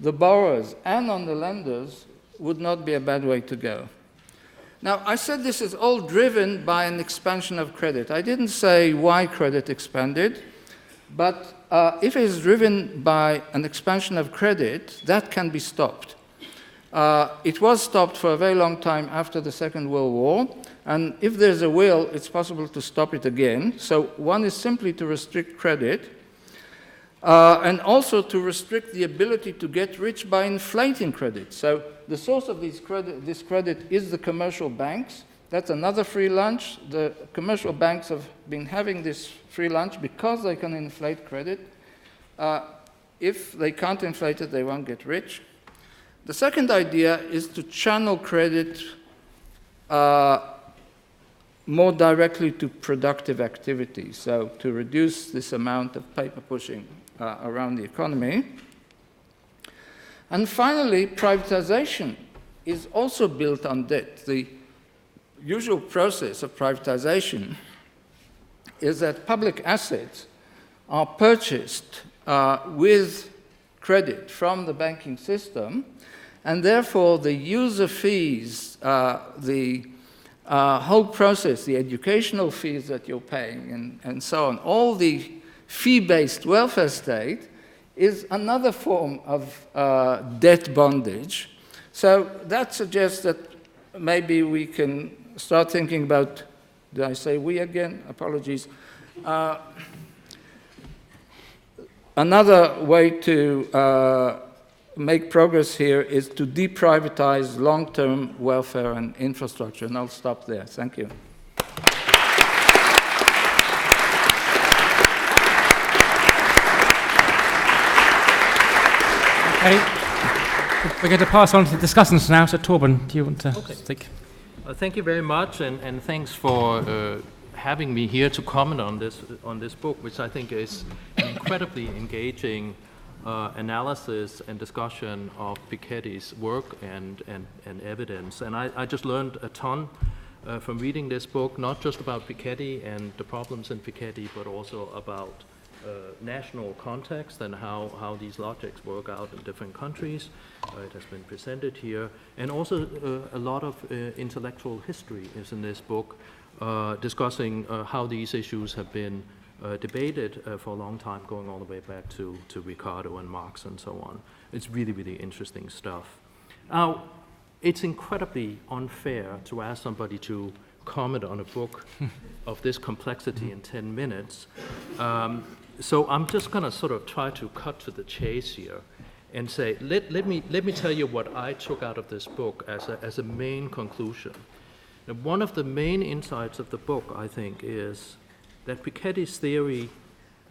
the borrowers and on the lenders, would not be a bad way to go. Now, I said this is all driven by an expansion of credit. I didn't say why credit expanded, but if it is driven by an expansion of credit, that can be stopped. It was stopped for a very long time after the Second World War, and if there's a will, it's possible to stop it again. So one is simply to restrict credit, and also to restrict the ability to get rich by inflating credit. So the source of this credit is the commercial banks. That's another free lunch. The commercial banks have been having this free lunch because they can inflate credit. If they can't inflate it, they won't get rich. The second idea is to channel credit more directly to productive activity, so to reduce this amount of paper pushing around the economy. And finally, privatization is also built on debt. The usual process of privatization is that public assets are purchased with credit from the banking system, and therefore the user fees, the whole process, the educational fees that you're paying, and so on, all the fee-based welfare state is another form of debt bondage. So that suggests that maybe we can start thinking about, did I say we again? Apologies. Another way to make progress here is to deprivatize long-term welfare and infrastructure, and I'll stop there. Thank you. Okay. We're going to pass on to the discussants now. So Torben, do you want to speak? Thank you very much, and thanks for having me here to comment on this book, which I think is an incredibly engaging analysis and discussion of Piketty's work and evidence. And I just learned a ton from reading this book, not just about Piketty and the problems in Piketty, but also about national context and how these logics work out in different countries. It has been presented here. And also a lot of intellectual history is in this book, discussing how these issues have been debated for a long time, going all the way back to Ricardo and Marx and so on. It's really, really interesting stuff. Now, it's incredibly unfair to ask somebody to comment on a book of this complexity in 10 minutes. So I'm just going to sort of try to cut to the chase here and say, let me tell you what I took out of this book as a main conclusion. Now, one of the main insights of the book, I think, is that Piketty's theory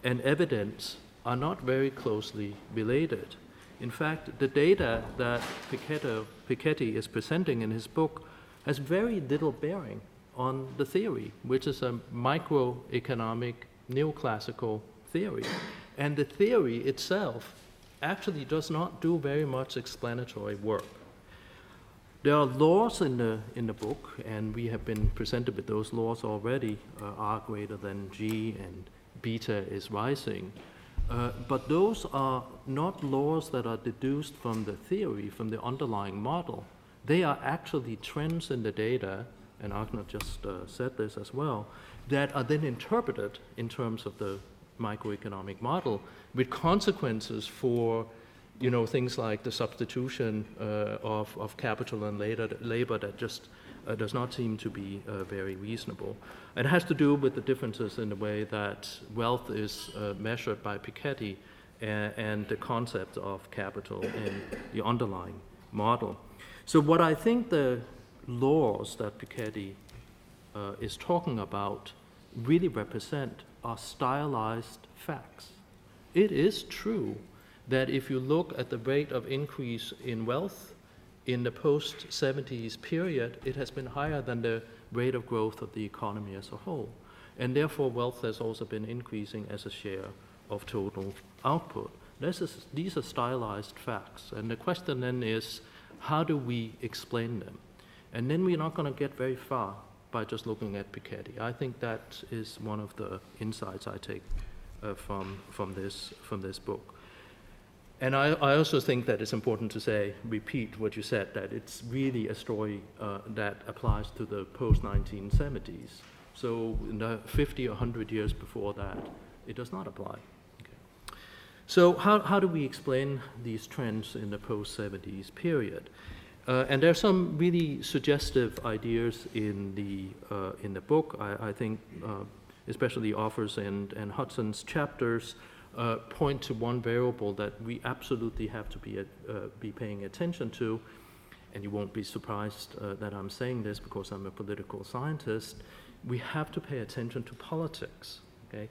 and evidence are not very closely related. In fact, the data that Piketty is presenting in his book has very little bearing on the theory, which is a microeconomic neoclassical theory. And the theory itself actually does not do very much explanatory work. There are laws in the book, and we have been presented with those laws already, R greater than G and beta is rising. But those are not laws that are deduced from the theory, from the underlying model. They are actually trends in the data, and Avner just said this as well, that are then interpreted in terms of the microeconomic model with consequences for things like the substitution of capital and labor that just does not seem to be very reasonable. It has to do with the differences in the way that wealth is measured by Piketty and the concept of capital in the underlying model. So what I think the laws that Piketty is talking about really represent are stylized facts. It is true that if you look at the rate of increase in wealth in the post-70s period, it has been higher than the rate of growth of the economy as a whole. And therefore, wealth has also been increasing as a share of total output. These are stylized facts. And the question then is, how do we explain them? And then we're not going to get very far by just looking at Piketty. I think that is one of the insights I take from this book. And I also think that it's important to repeat what you said, that it's really a story that applies to the post-1970s. So in the 50 or 100 years before that, it does not apply. Okay. So how do we explain these trends in the post-70s period? And there are some really suggestive ideas in the book. I think especially Offers and Hudson's chapters point to one variable that we absolutely have to be paying attention to, and you won't be surprised that I'm saying this because I'm a political scientist. We have to pay attention to politics, okay?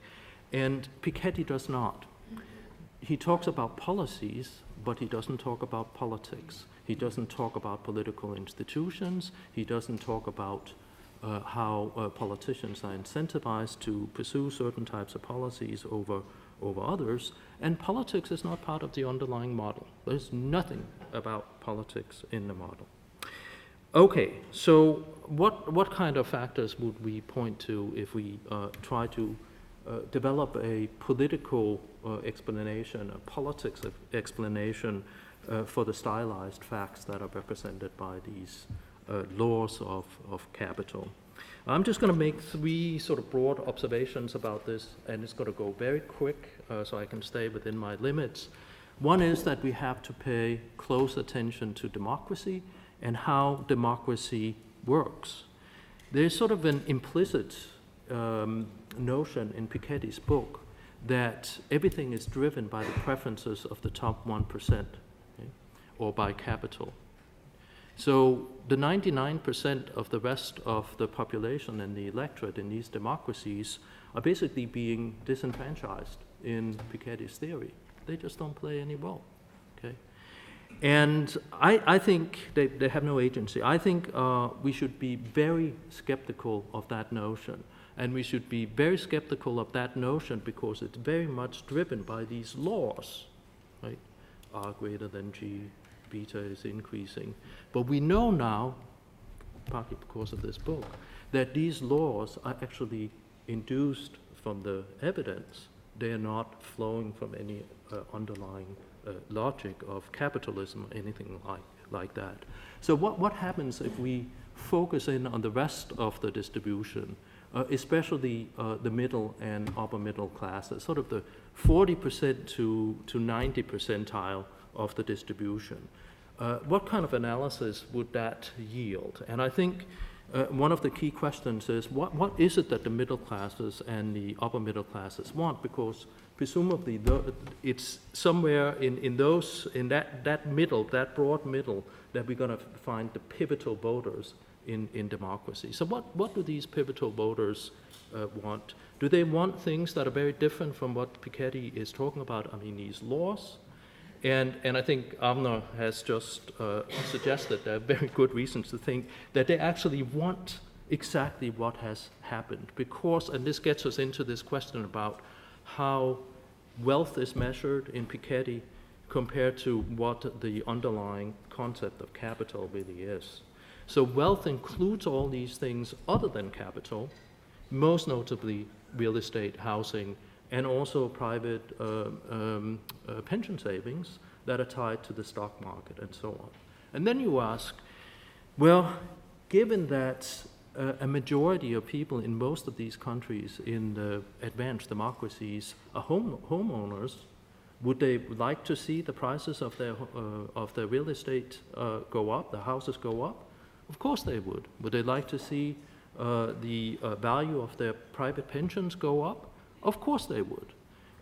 And Piketty does not. He talks about policies, but he doesn't talk about politics. He doesn't talk about political institutions. He doesn't talk about how politicians are incentivized to pursue certain types of policies over others, and politics is not part of the underlying model. There's nothing about politics in the model. Okay, so what kind of factors would we point to if we try to develop a political explanation, a politics explanation for the stylized facts that are represented by these laws of capital? I'm just going to make three sort of broad observations about this, and it's going to go very quick so I can stay within my limits. One is that we have to pay close attention to democracy and how democracy works. There's sort of an implicit notion in Piketty's book that everything is driven by the preferences of the top 1%, okay, or by capital. So the 99% of the rest of the population and the electorate in these democracies are basically being disenfranchised in Piketty's theory. They just don't play any role, okay? And I think they have no agency. I think we should be very skeptical of that notion. And we should be very skeptical of that notion because it's very much driven by these laws, right? R greater than G, beta is increasing. But we know now, partly because of this book, that these laws are actually induced from the evidence. They are not flowing from any underlying logic of capitalism or anything like that. So what happens if we focus in on the rest of the distribution, especially the middle and upper middle classes, sort of the 40% to 90 percentile of the distribution? What kind of analysis would that yield? And I think one of the key questions is what is it that the middle classes and the upper middle classes want? Because presumably it's somewhere in that middle, that broad middle, that we're going to find the pivotal voters in democracy. So what do these pivotal voters want? Do they want things that are very different from what Piketty is talking about? I mean, these laws. And I think Avner has just suggested there are very good reasons to think that they actually want exactly what has happened. Because, and this gets us into this question about how wealth is measured in Piketty compared to what the underlying concept of capital really is. So wealth includes all these things other than capital, most notably real estate, housing, and also private pension savings that are tied to the stock market and so on. And then you ask, well, given that a majority of people in most of these countries in the advanced democracies are homeowners, would they like to see the prices of their real estate go up, the houses go up? Of course they would. Would they like to see the value of their private pensions go up? Of course they would.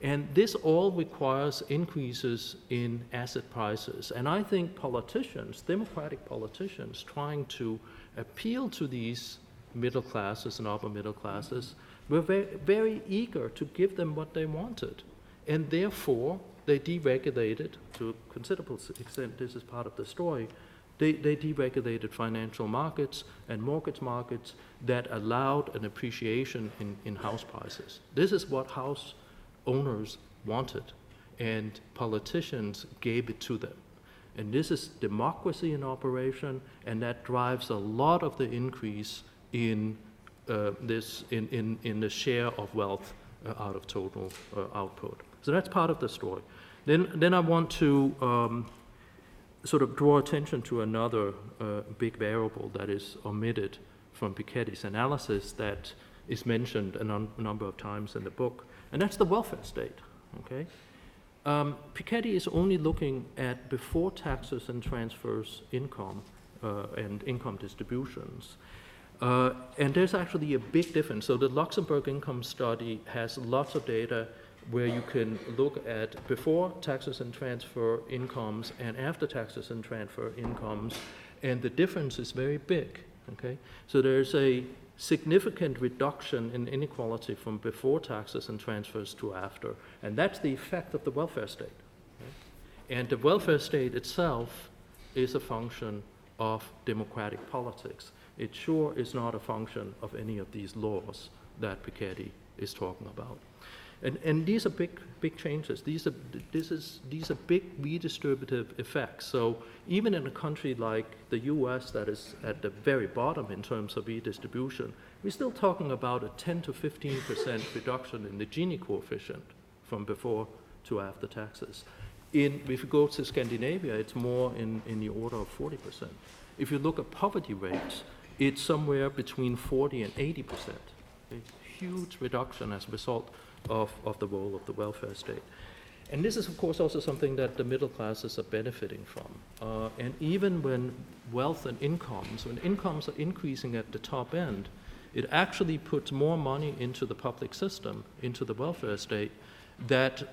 And this all requires increases in asset prices. And I think politicians, democratic politicians, trying to appeal to these middle classes and upper middle classes, were very, very eager to give them what they wanted. And therefore, they deregulated, to a considerable extent, this is part of the story, they deregulated financial markets and mortgage markets that allowed an appreciation in house prices. This is what house owners wanted, and politicians gave it to them. And this is democracy in operation, and that drives a lot of the increase in the share of wealth out of total output. So that's part of the story. Then I want to sort of draw attention to another big variable that is omitted from Piketty's analysis that is mentioned a number of times in the book, and that's the welfare state. Okay, Piketty is only looking at before taxes and transfers income and income distributions, and there's actually a big difference. So the Luxembourg income study has lots of data where you can look at before taxes and transfer incomes and after taxes and transfer incomes, and the difference is very big. Okay, so there's a significant reduction in inequality from before taxes and transfers to after, and that's the effect of the welfare state. Okay? And the welfare state itself is a function of democratic politics. It sure is not a function of any of these laws that Piketty is talking about. And these are big changes. These are big redistributive effects. So even in a country like the US that is at the very bottom in terms of redistribution, we're still talking about a 10 to 15% reduction in the Gini coefficient from before to after taxes. If you go to Scandinavia, it's more in the order of 40%. If you look at poverty rates, it's somewhere between 40 and 80%. A huge reduction as a result of the role of the welfare state. And this is, of course, also something that the middle classes are benefiting from. And even when wealth and incomes, when incomes are increasing at the top end, it actually puts more money into the public system, into the welfare state, that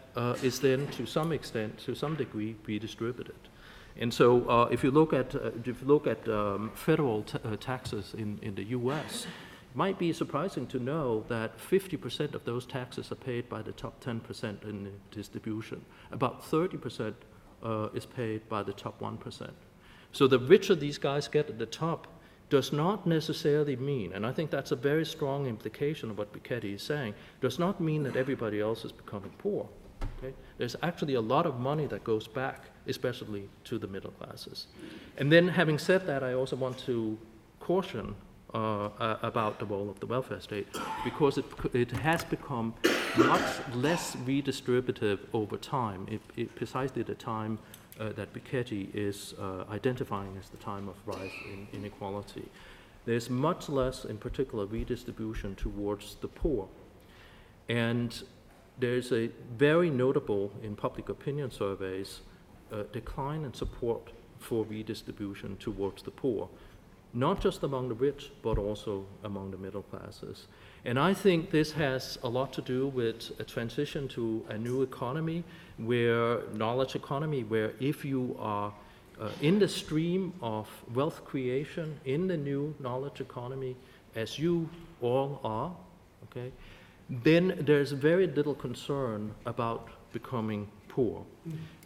is then, to some extent, to some degree, redistributed. And so if you look at federal taxes in the US, it might be surprising to know that 50% of those taxes are paid by the top 10% in the distribution. About 30% is paid by the top 1%. So the richer these guys get at the top does not necessarily mean, and I think that's a very strong implication of what Piketty is saying, does not mean that everybody else is becoming poor. Okay? There's actually a lot of money that goes back, especially to the middle classes. And then having said that, I also want to caution about the role of the welfare state, because it has become much less redistributive over time, precisely the time that Pickety is identifying as the time of rise in inequality. There's much less, in particular, redistribution towards the poor. And there's a very notable, in public opinion surveys, decline in support for redistribution towards the poor, not just among the rich, but also among the middle classes. And I think this has a lot to do with a transition to a new economy, knowledge economy, where if you are in the stream of wealth creation in the new knowledge economy, as you all are, okay, then there's very little concern about becoming poor.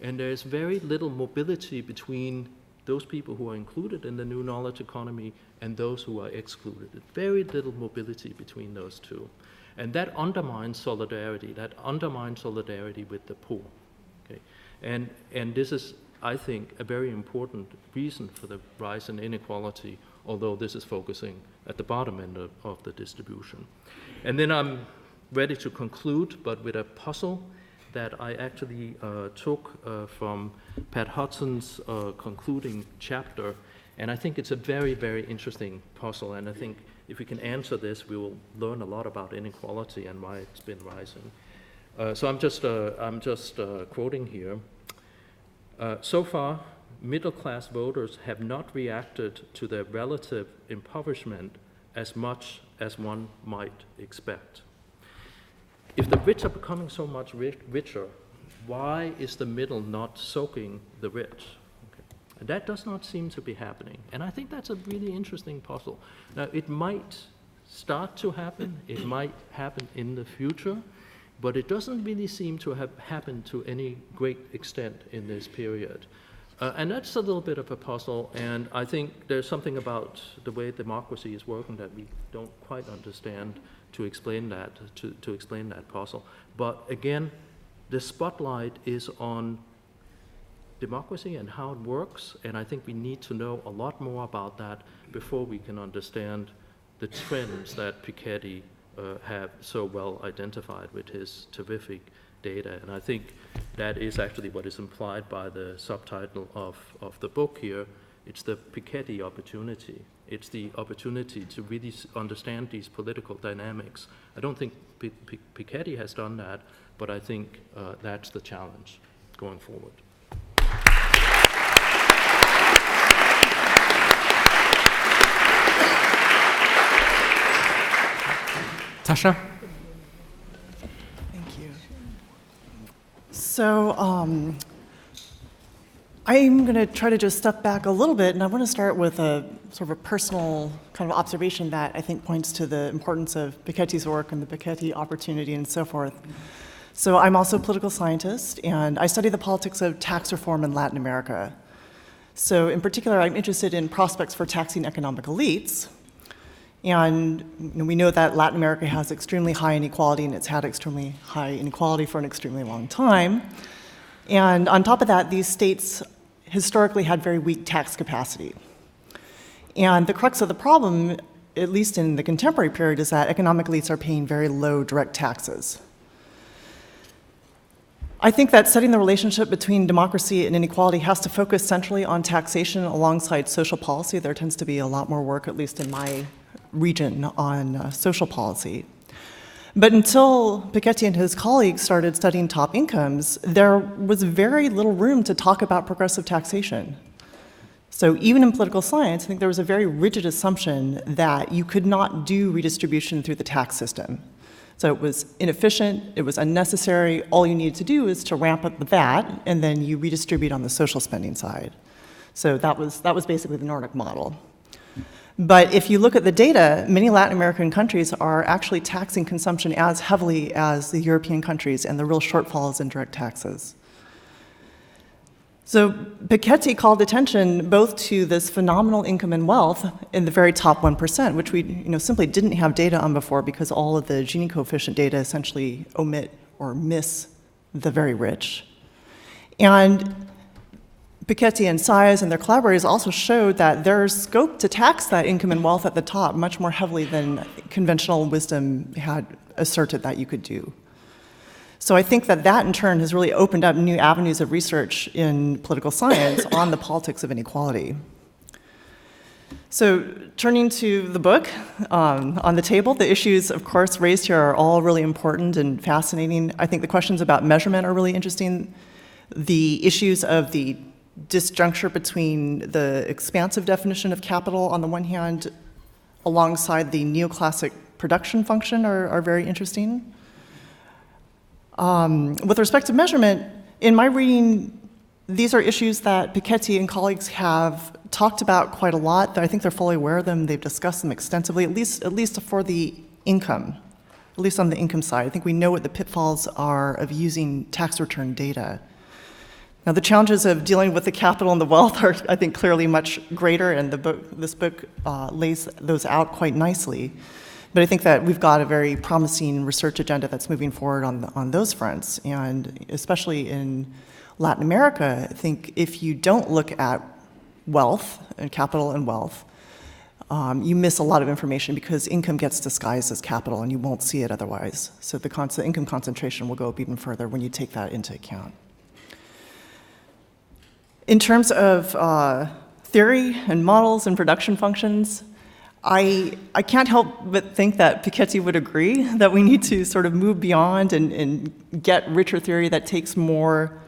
And there's very little mobility between those people who are included in the new knowledge economy and those who are excluded. Very little mobility between those two. And that undermines solidarity. That undermines solidarity with the poor. Okay? And this is, I think, a very important reason for the rise in inequality, although this is focusing at the bottom end of the distribution. And then I'm ready to conclude, but with a puzzle that I actually took from Pat Hudson's concluding chapter. And I think it's a very, very interesting puzzle. And I think if we can answer this, we will learn a lot about inequality and why it's been rising. So I'm just quoting here. So far, middle-class voters have not reacted to their relative impoverishment as much as one might expect. If the rich are becoming so much richer, why is the middle not soaking the rich? Okay. And that does not seem to be happening. And I think that's a really interesting puzzle. Now, it might start to happen, it might happen in the future, but it doesn't really seem to have happened to any great extent in this period. And that's a little bit of a puzzle, and I think there's something about the way democracy is working that we don't quite understand to explain that, to explain that puzzle. But again, the spotlight is on democracy and how it works, and I think we need to know a lot more about that before we can understand the trends that Pickety have so well identified with his terrific data. And I think that is actually what is implied by the subtitle of the book here. It's the Piketty Opportunity. It's the opportunity to really understand these political dynamics. I don't think Pickety has done that, but I think that's the challenge going forward. Tasha? Thank you. So I'm going to try to just step back a little bit, and I want to start with a sort of a personal kind of observation that I think points to the importance of Piketty's work and the Piketty Opportunity and so forth. So I'm also a political scientist, and I study the politics of tax reform in Latin America. So in particular, I'm interested in prospects for taxing economic elites. And we know that Latin America has extremely high inequality, and it's had extremely high inequality for an extremely long time. And on top of that, these states historically had very weak tax capacity. And the crux of the problem, at least in the contemporary period, is that economic elites are paying very low direct taxes. I think that studying the relationship between democracy and inequality has to focus centrally on taxation alongside social policy. There tends to be a lot more work, at least in my region, on social policy. But until Pickety and his colleagues started studying top incomes, there was very little room to talk about progressive taxation. So even in political science, I think there was a very rigid assumption that you could not do redistribution through the tax system. So it was inefficient, it was unnecessary, all you needed to do is to ramp up the VAT, and then you redistribute on the social spending side. So that was basically the Nordic model. But if you look at the data, many Latin American countries are actually taxing consumption as heavily as the European countries, and the real shortfall is in direct taxes. So Pickety called attention both to this phenomenal income and wealth in the very top 1%, which we simply didn't have data on before because all of the Gini coefficient data essentially omit or miss the very rich. And Pickety and Sias and their collaborators also showed that there's scope to tax that income and wealth at the top much more heavily than conventional wisdom had asserted that you could do. So I think that that in turn has really opened up new avenues of research in political science on the politics of inequality. So turning to the book on the table, the issues, of course, raised here are all really important and fascinating. I think the questions about measurement are really interesting. The issues of the disjuncture between the expansive definition of capital on the one hand alongside the neoclassic production function are very interesting. With respect to measurement, in my reading, these are issues that Pickety and colleagues have talked about quite a lot. I think they're fully aware of them. They've discussed them extensively, at least for the income, at least on the income side. I think we know what the pitfalls are of using tax return data. Now, the challenges of dealing with the capital and the wealth are, I think, clearly much greater, and this book lays those out quite nicely. But I think that we've got a very promising research agenda that's moving forward on those fronts, and especially in Latin America, I think if you don't look at wealth and capital and wealth, you miss a lot of information because income gets disguised as capital and you won't see it otherwise. So the income concentration will go up even further when you take that into account. In terms of theory and models and production functions, I can't help but think that Pickety would agree that we need to sort of move beyond and get richer theory that takes more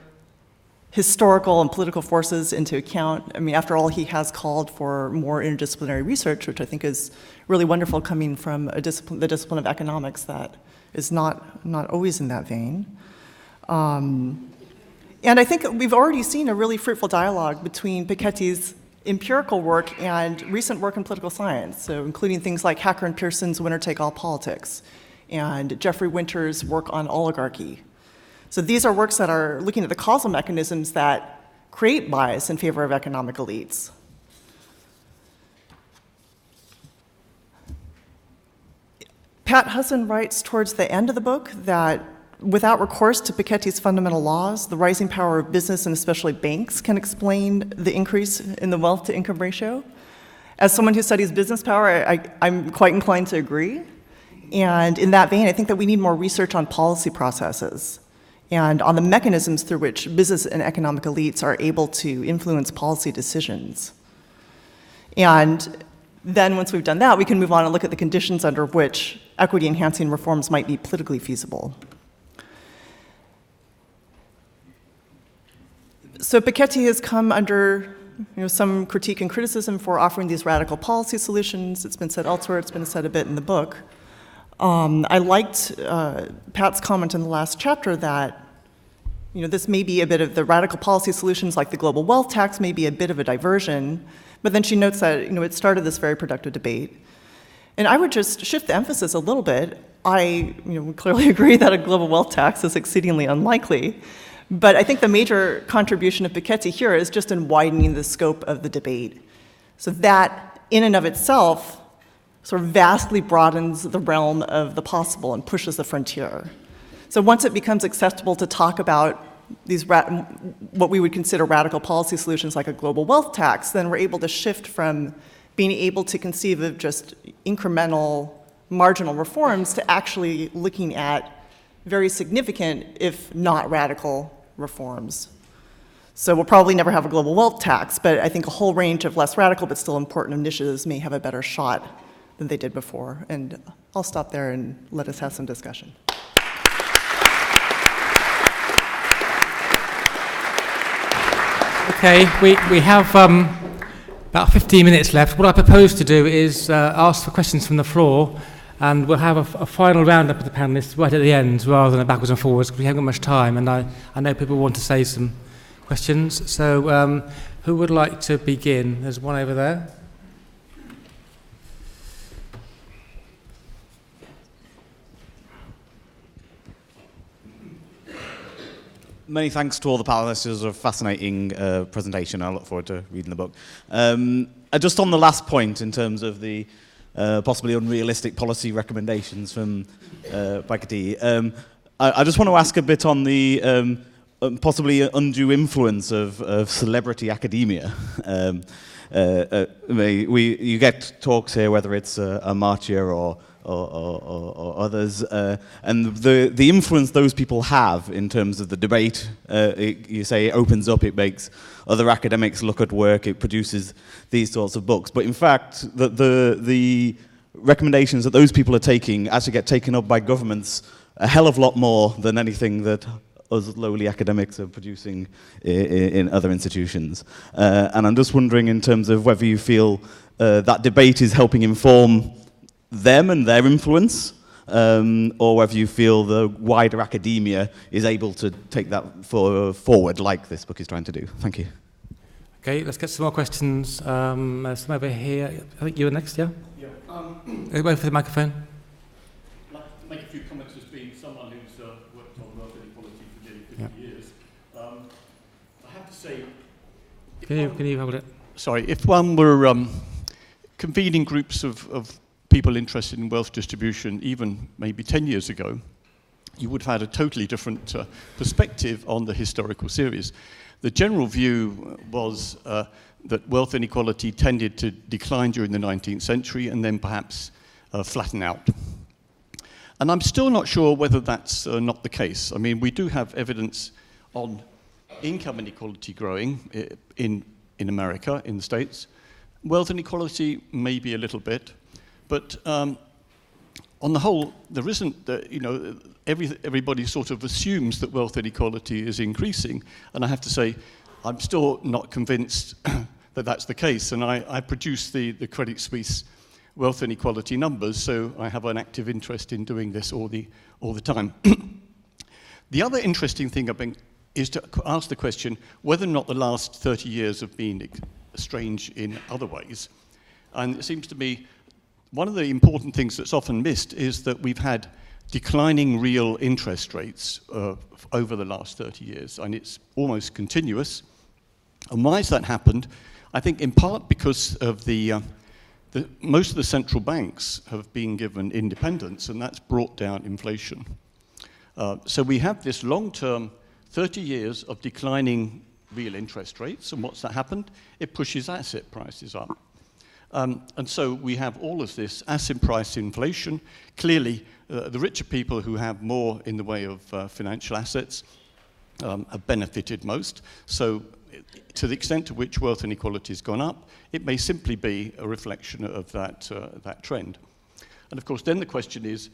historical and political forces into account. I mean, after all, he has called for more interdisciplinary research, which I think is really wonderful coming from the discipline of economics that is not always in that vein. And I think we've already seen a really fruitful dialogue between Piketty's empirical work and recent work in political science, so including things like Hacker and Pearson's Winner-Take-All Politics and Jeffrey Winter's work on oligarchy. So these are works that are looking at the causal mechanisms that create bias in favor of economic elites. Pat Hudson writes towards the end of the book that without recourse to Piketty's fundamental laws, the rising power of business and especially banks can explain the increase in the wealth to income ratio. As someone who studies business power, I'm quite inclined to agree. And in that vein, I think that we need more research on policy processes and on the mechanisms through which business and economic elites are able to influence policy decisions. And then once we've done that, we can move on and look at the conditions under which equity-enhancing reforms might be politically feasible. So Pickety has come under some critique and criticism for offering these radical policy solutions. It's been said elsewhere, it's been said a bit in the book. I liked Pat's comment in the last chapter that this may be a bit of the radical policy solutions like the global wealth tax may be a bit of a diversion, but then she notes that it started this very productive debate. And I would just shift the emphasis a little bit. I clearly agree that a global wealth tax is exceedingly unlikely, but I think the major contribution of Pickety here is just in widening the scope of the debate. So that in and of itself sort of vastly broadens the realm of the possible and pushes the frontier. So once it becomes acceptable to talk about these what we would consider radical policy solutions like a global wealth tax, then we're able to shift from being able to conceive of just incremental, marginal reforms to actually looking at very significant, if not radical, reforms. So we'll probably never have a global wealth tax, but I think a whole range of less radical but still important initiatives may have a better shot than they did before. And I'll stop there and let us have some discussion. Okay, we have about 15 minutes left. What I propose to do is ask for questions from the floor, and we'll have a final roundup of the panellists right at the end, rather than a backwards and forwards, because we haven't got much time, and I know people want to say some questions. So who would like to begin? There's one over there. Many thanks to all the panelists. It was a fascinating presentation. I look forward to reading the book. Just on the last point, in terms of the possibly unrealistic policy recommendations from Pickety, I just want to ask a bit on the possibly undue influence of celebrity academia. You get talks here, whether it's Amartya or others, and the influence those people have in terms of the debate. You say it opens up, it makes other academics look at work, it produces these sorts of books. But in fact, the recommendations that those people are taking actually get taken up by governments a hell of a lot more than anything that us lowly academics are producing in other institutions. And I'm just wondering in terms of whether you feel that debate is helping inform them and their influence, or whether you feel the wider academia is able to take that forward like this book is trying to do. Thank you. Okay, let's get some more questions. Some over here. I think you were next, yeah? Yeah. Wait for the microphone. I'd like to make a few comments as being someone who's worked on wealth inequality for nearly 50 years. I have to say... Can you hold it? Sorry, if one were convening groups of people interested in wealth distribution, even maybe 10 years ago, you would have had a totally different perspective on the historical series. The general view was that wealth inequality tended to decline during the 19th century and then perhaps flatten out. And I'm still not sure whether that's not the case. I mean, we do have evidence on income inequality growing in America, in the States. Wealth inequality, maybe a little bit. But on the whole, there isn't, everybody sort of assumes that wealth inequality is increasing. And I have to say, I'm still not convinced that that's the case. And I produce the Credit Suisse wealth inequality numbers, so I have an active interest in doing this all the time. The other interesting thing is to ask the question whether or not the last 30 years have been strange in other ways. And it seems to me one of the important things that's often missed is that we've had declining real interest rates over the last 30 years, and it's almost continuous. And why has that happened? I think in part because of most of the central banks have been given independence, and that's brought down inflation. So we have this long-term 30 years of declining real interest rates, and what's that happened? It pushes asset prices up. And so we have all of this asset price inflation. Clearly, the richer people who have more in the way of financial assets have benefited most. So to the extent to which wealth inequality has gone up, it may simply be a reflection of that trend. And of course, then the question is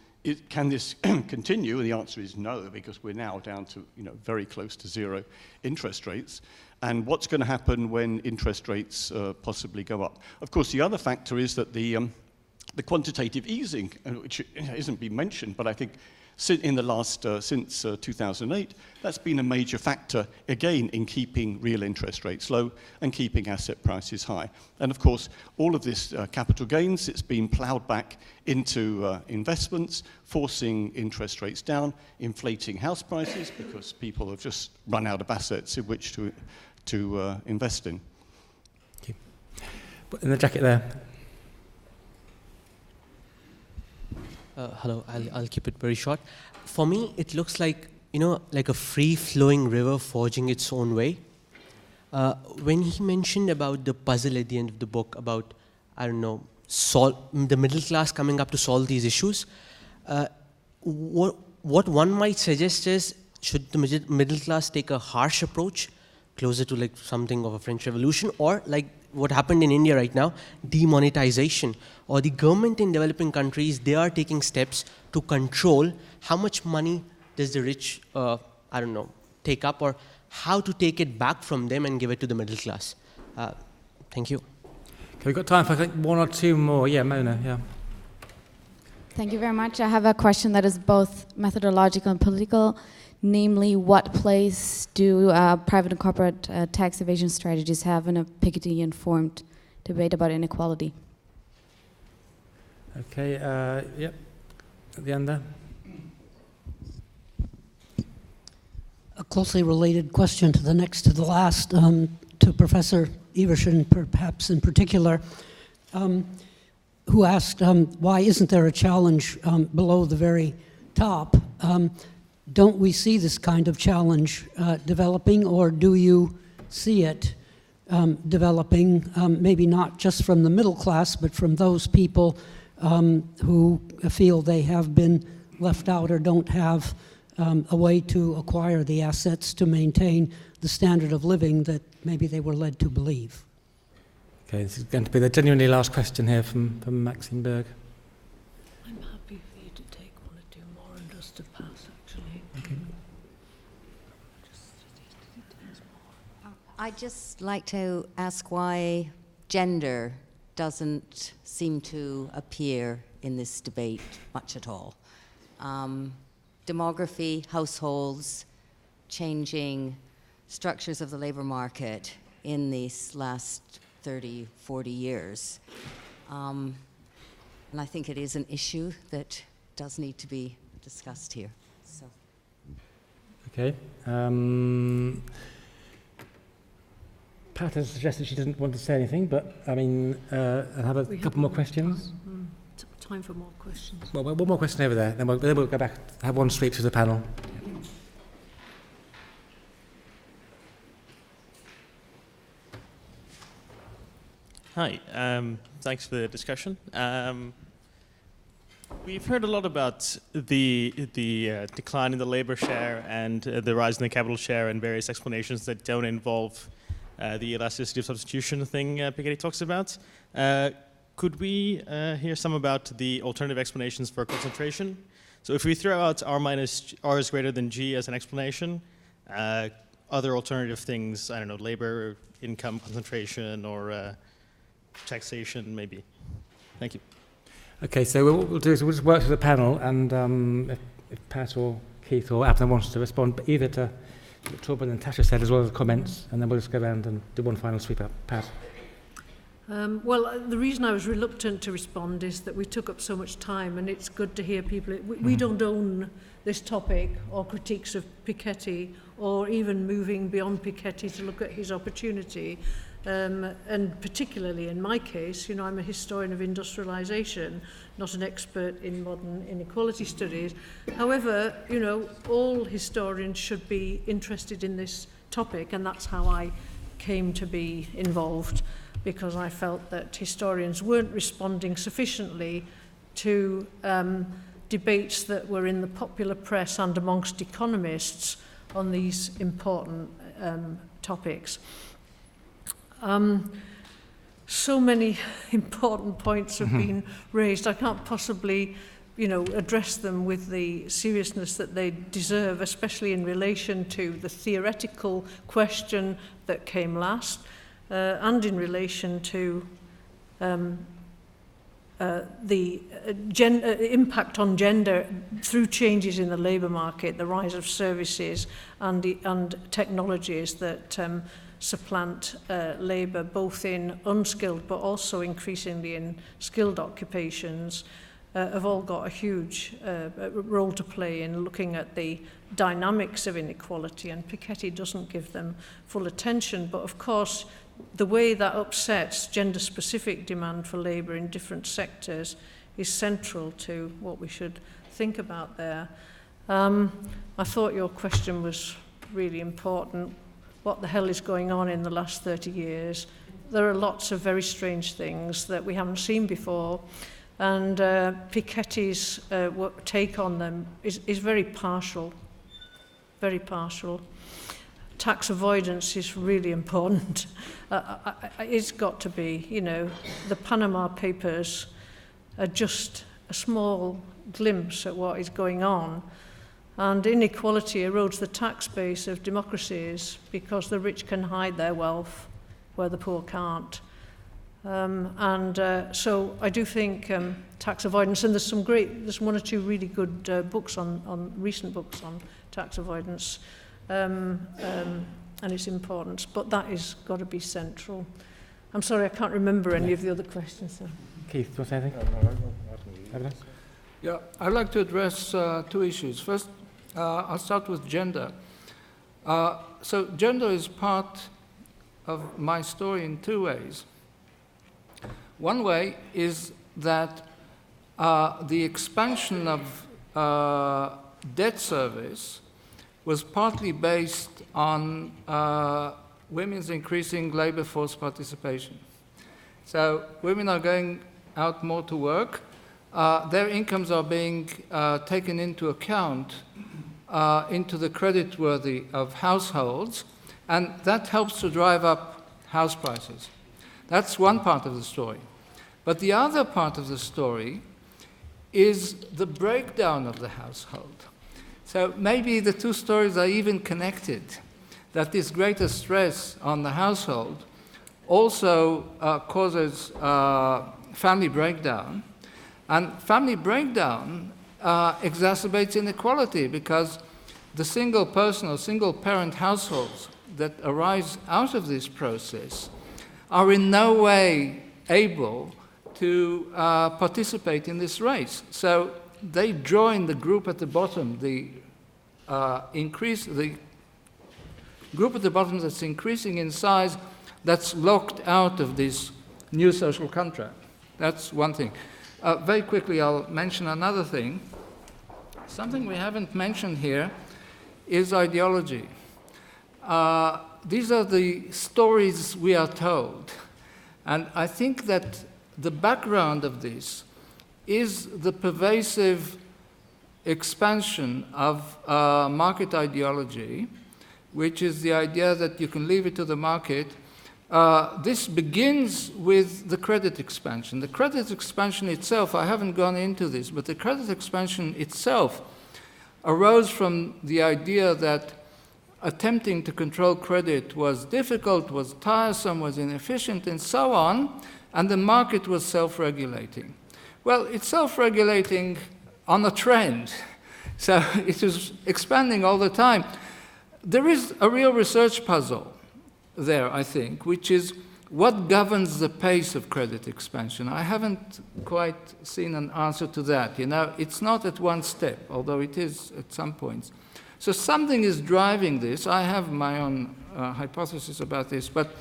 can this continue? And the answer is no, because we're now down to very close to zero interest rates. And what's going to happen when interest rates possibly go up? Of course, the other factor is that the quantitative easing, which hasn't been mentioned, but I think in the last, since 2008, that's been a major factor, again, in keeping real interest rates low and keeping asset prices high. And of course, all of this capital gains, it's been ploughed back into investments, forcing interest rates down, inflating house prices, because people have just run out of assets in which to invest in. Thank you. In the jacket there. Hello, I'll keep it very short. For me, it looks like, like a free-flowing river forging its own way. When he mentioned about the puzzle at the end of the book about, I don't know, the middle class coming up to solve these issues, what one might suggest is, should the middle class take a harsh approach, closer to like something of a French Revolution, or like what happened in India right now, demonetization, or the government in developing countries, they are taking steps to control how much money does the rich, take up, or how to take it back from them and give it to the middle class. Thank you. Okay, we've got time for I think one or two more. Yeah, Mona, yeah. Thank you very much. I have a question that is both methodological and political. Namely, what place do private and corporate tax evasion strategies have in a Piketty-informed debate about inequality? Okay, yep, at the end there. A closely related question to the last, to Professor Iversen, perhaps in particular, who asked, why isn't there a challenge below the very top? don't we see this kind of challenge developing, or do you see it developing, maybe not just from the middle class, but from those people who feel they have been left out or don't have a way to acquire the assets to maintain the standard of living that maybe they were led to believe? Okay, this is going to be the genuinely last question here from Maxine Berg. I'm happy for you to take one or two more and just to pass, actually. Okay. I'd just like to ask why gender doesn't seem to appear in this debate much at all. Demography, households, changing structures of the labor market in these last 30, 40 years. And I think it is an issue that does need to be discussed here. So. Okay. Pat has suggested she doesn't want to say anything, but I mean, I'll have a couple more questions. Time for more questions. Well, one more question over there, then we'll go back, have one sweep to the panel. Hi, thanks for the discussion. We've heard a lot about the decline in the labor share and the rise in the capital share and various explanations that don't involve the elasticity of substitution thing Piketty talks about. Could we hear some about the alternative explanations for concentration? So if we throw out R minus R is greater than G as an explanation, other alternative things, I don't know, labor, income concentration, or taxation, maybe. Thank you. Okay, so what we'll do is we'll just work through the panel, and if Pat or Keith or Avner wants to respond, either to what Torben and Tasha said as well as the comments, and then we'll just go around and do one final sweep up. Pat. Well, the reason I was reluctant to respond is that we took up so much time, and it's good to hear people. We don't own this topic or critiques of Piketty, or even moving beyond Piketty to look at his opportunity. And particularly in my case, you know, I'm a historian of industrialization, not an expert in modern inequality studies. However, you know, all historians should be interested in this topic, and that's how I came to be involved, because I felt that historians weren't responding sufficiently to debates that were in the popular press and amongst economists on these important topics. So many important points have been raised. I can't possibly, you know, address them with the seriousness that they deserve, especially in relation to the theoretical question that came last, and in relation to the impact on gender through changes in the labour market, the rise of services and technologies that supplant labour, both in unskilled but also increasingly in skilled occupations, have all got a huge role to play in looking at the dynamics of inequality, and Piketty doesn't give them full attention. But of course, the way that upsets gender-specific demand for labour in different sectors is central to what we should think about there. I thought your question was really important. What the hell is going on in the last 30 years? There are lots of very strange things that we haven't seen before, and Piketty's take on them is very partial, very partial. Tax avoidance is really important. It's got to be, you know, the Panama Papers are just a small glimpse at what is going on. And inequality erodes the tax base of democracies because the rich can hide their wealth where the poor can't. So I do think tax avoidance, and there's one or two really good books recent books on tax avoidance, and its importance, but that has got to be central. I'm sorry, I can't remember any of the other questions. So. Keith, do you want to say anything? Yeah, I'd like to address two issues. First, I'll start with gender. So gender is part of my story in two ways. One way is that the expansion of debt service was partly based on women's increasing labor force participation. So women are going out more to work. Their incomes are being taken into account into the creditworthy of households, and that helps to drive up house prices. That's one part of the story. But the other part of the story is the breakdown of the household. So maybe the two stories are even connected, that this greater stress on the household also causes family breakdown. And family breakdown exacerbates inequality because the single person or single parent households that arise out of this process are in no way able to participate in this race. So they join the group at the bottom, the group at the bottom that's increasing in size, that's locked out of this new social contract. That's one thing. Very quickly, I'll mention another thing. Something we haven't mentioned here is ideology. These are the stories we are told. And I think that the background of this is the pervasive expansion of market ideology, which is the idea that you can leave it to the market. This begins with the credit expansion. The credit expansion itself, I haven't gone into this, but the credit expansion itself arose from the idea that attempting to control credit was difficult, was tiresome, was inefficient, and so on, and the market was self-regulating. Well, it's self-regulating on a trend, so it is expanding all the time. There is a real research puzzle there, I think, which is what governs the pace of credit expansion. I haven't quite seen an answer to that. You know, it's not at one step, although it is at some points. So something is driving this. I have my own hypothesis about this, but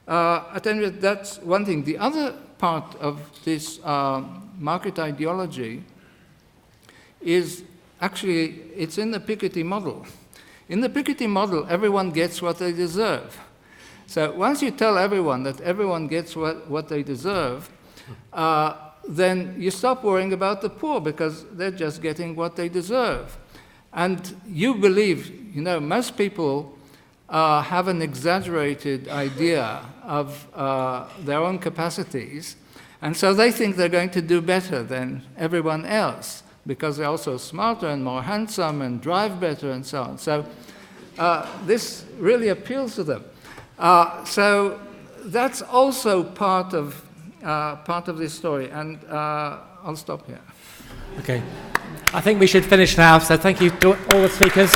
at any rate, that's one thing. The other part of this market ideology is actually, it's in the Pickety model. In the Pickety model, everyone gets what they deserve. So once you tell everyone that everyone gets what they deserve, then you stop worrying about the poor because they're just getting what they deserve. And you believe, you know, most people have an exaggerated idea of their own capacities, and so they think they're going to do better than everyone else because they're also smarter and more handsome and drive better and so on. So this really appeals to them. So that's also part of this story, and I'll stop here. Okay. I think we should finish now, so thank you to all the speakers.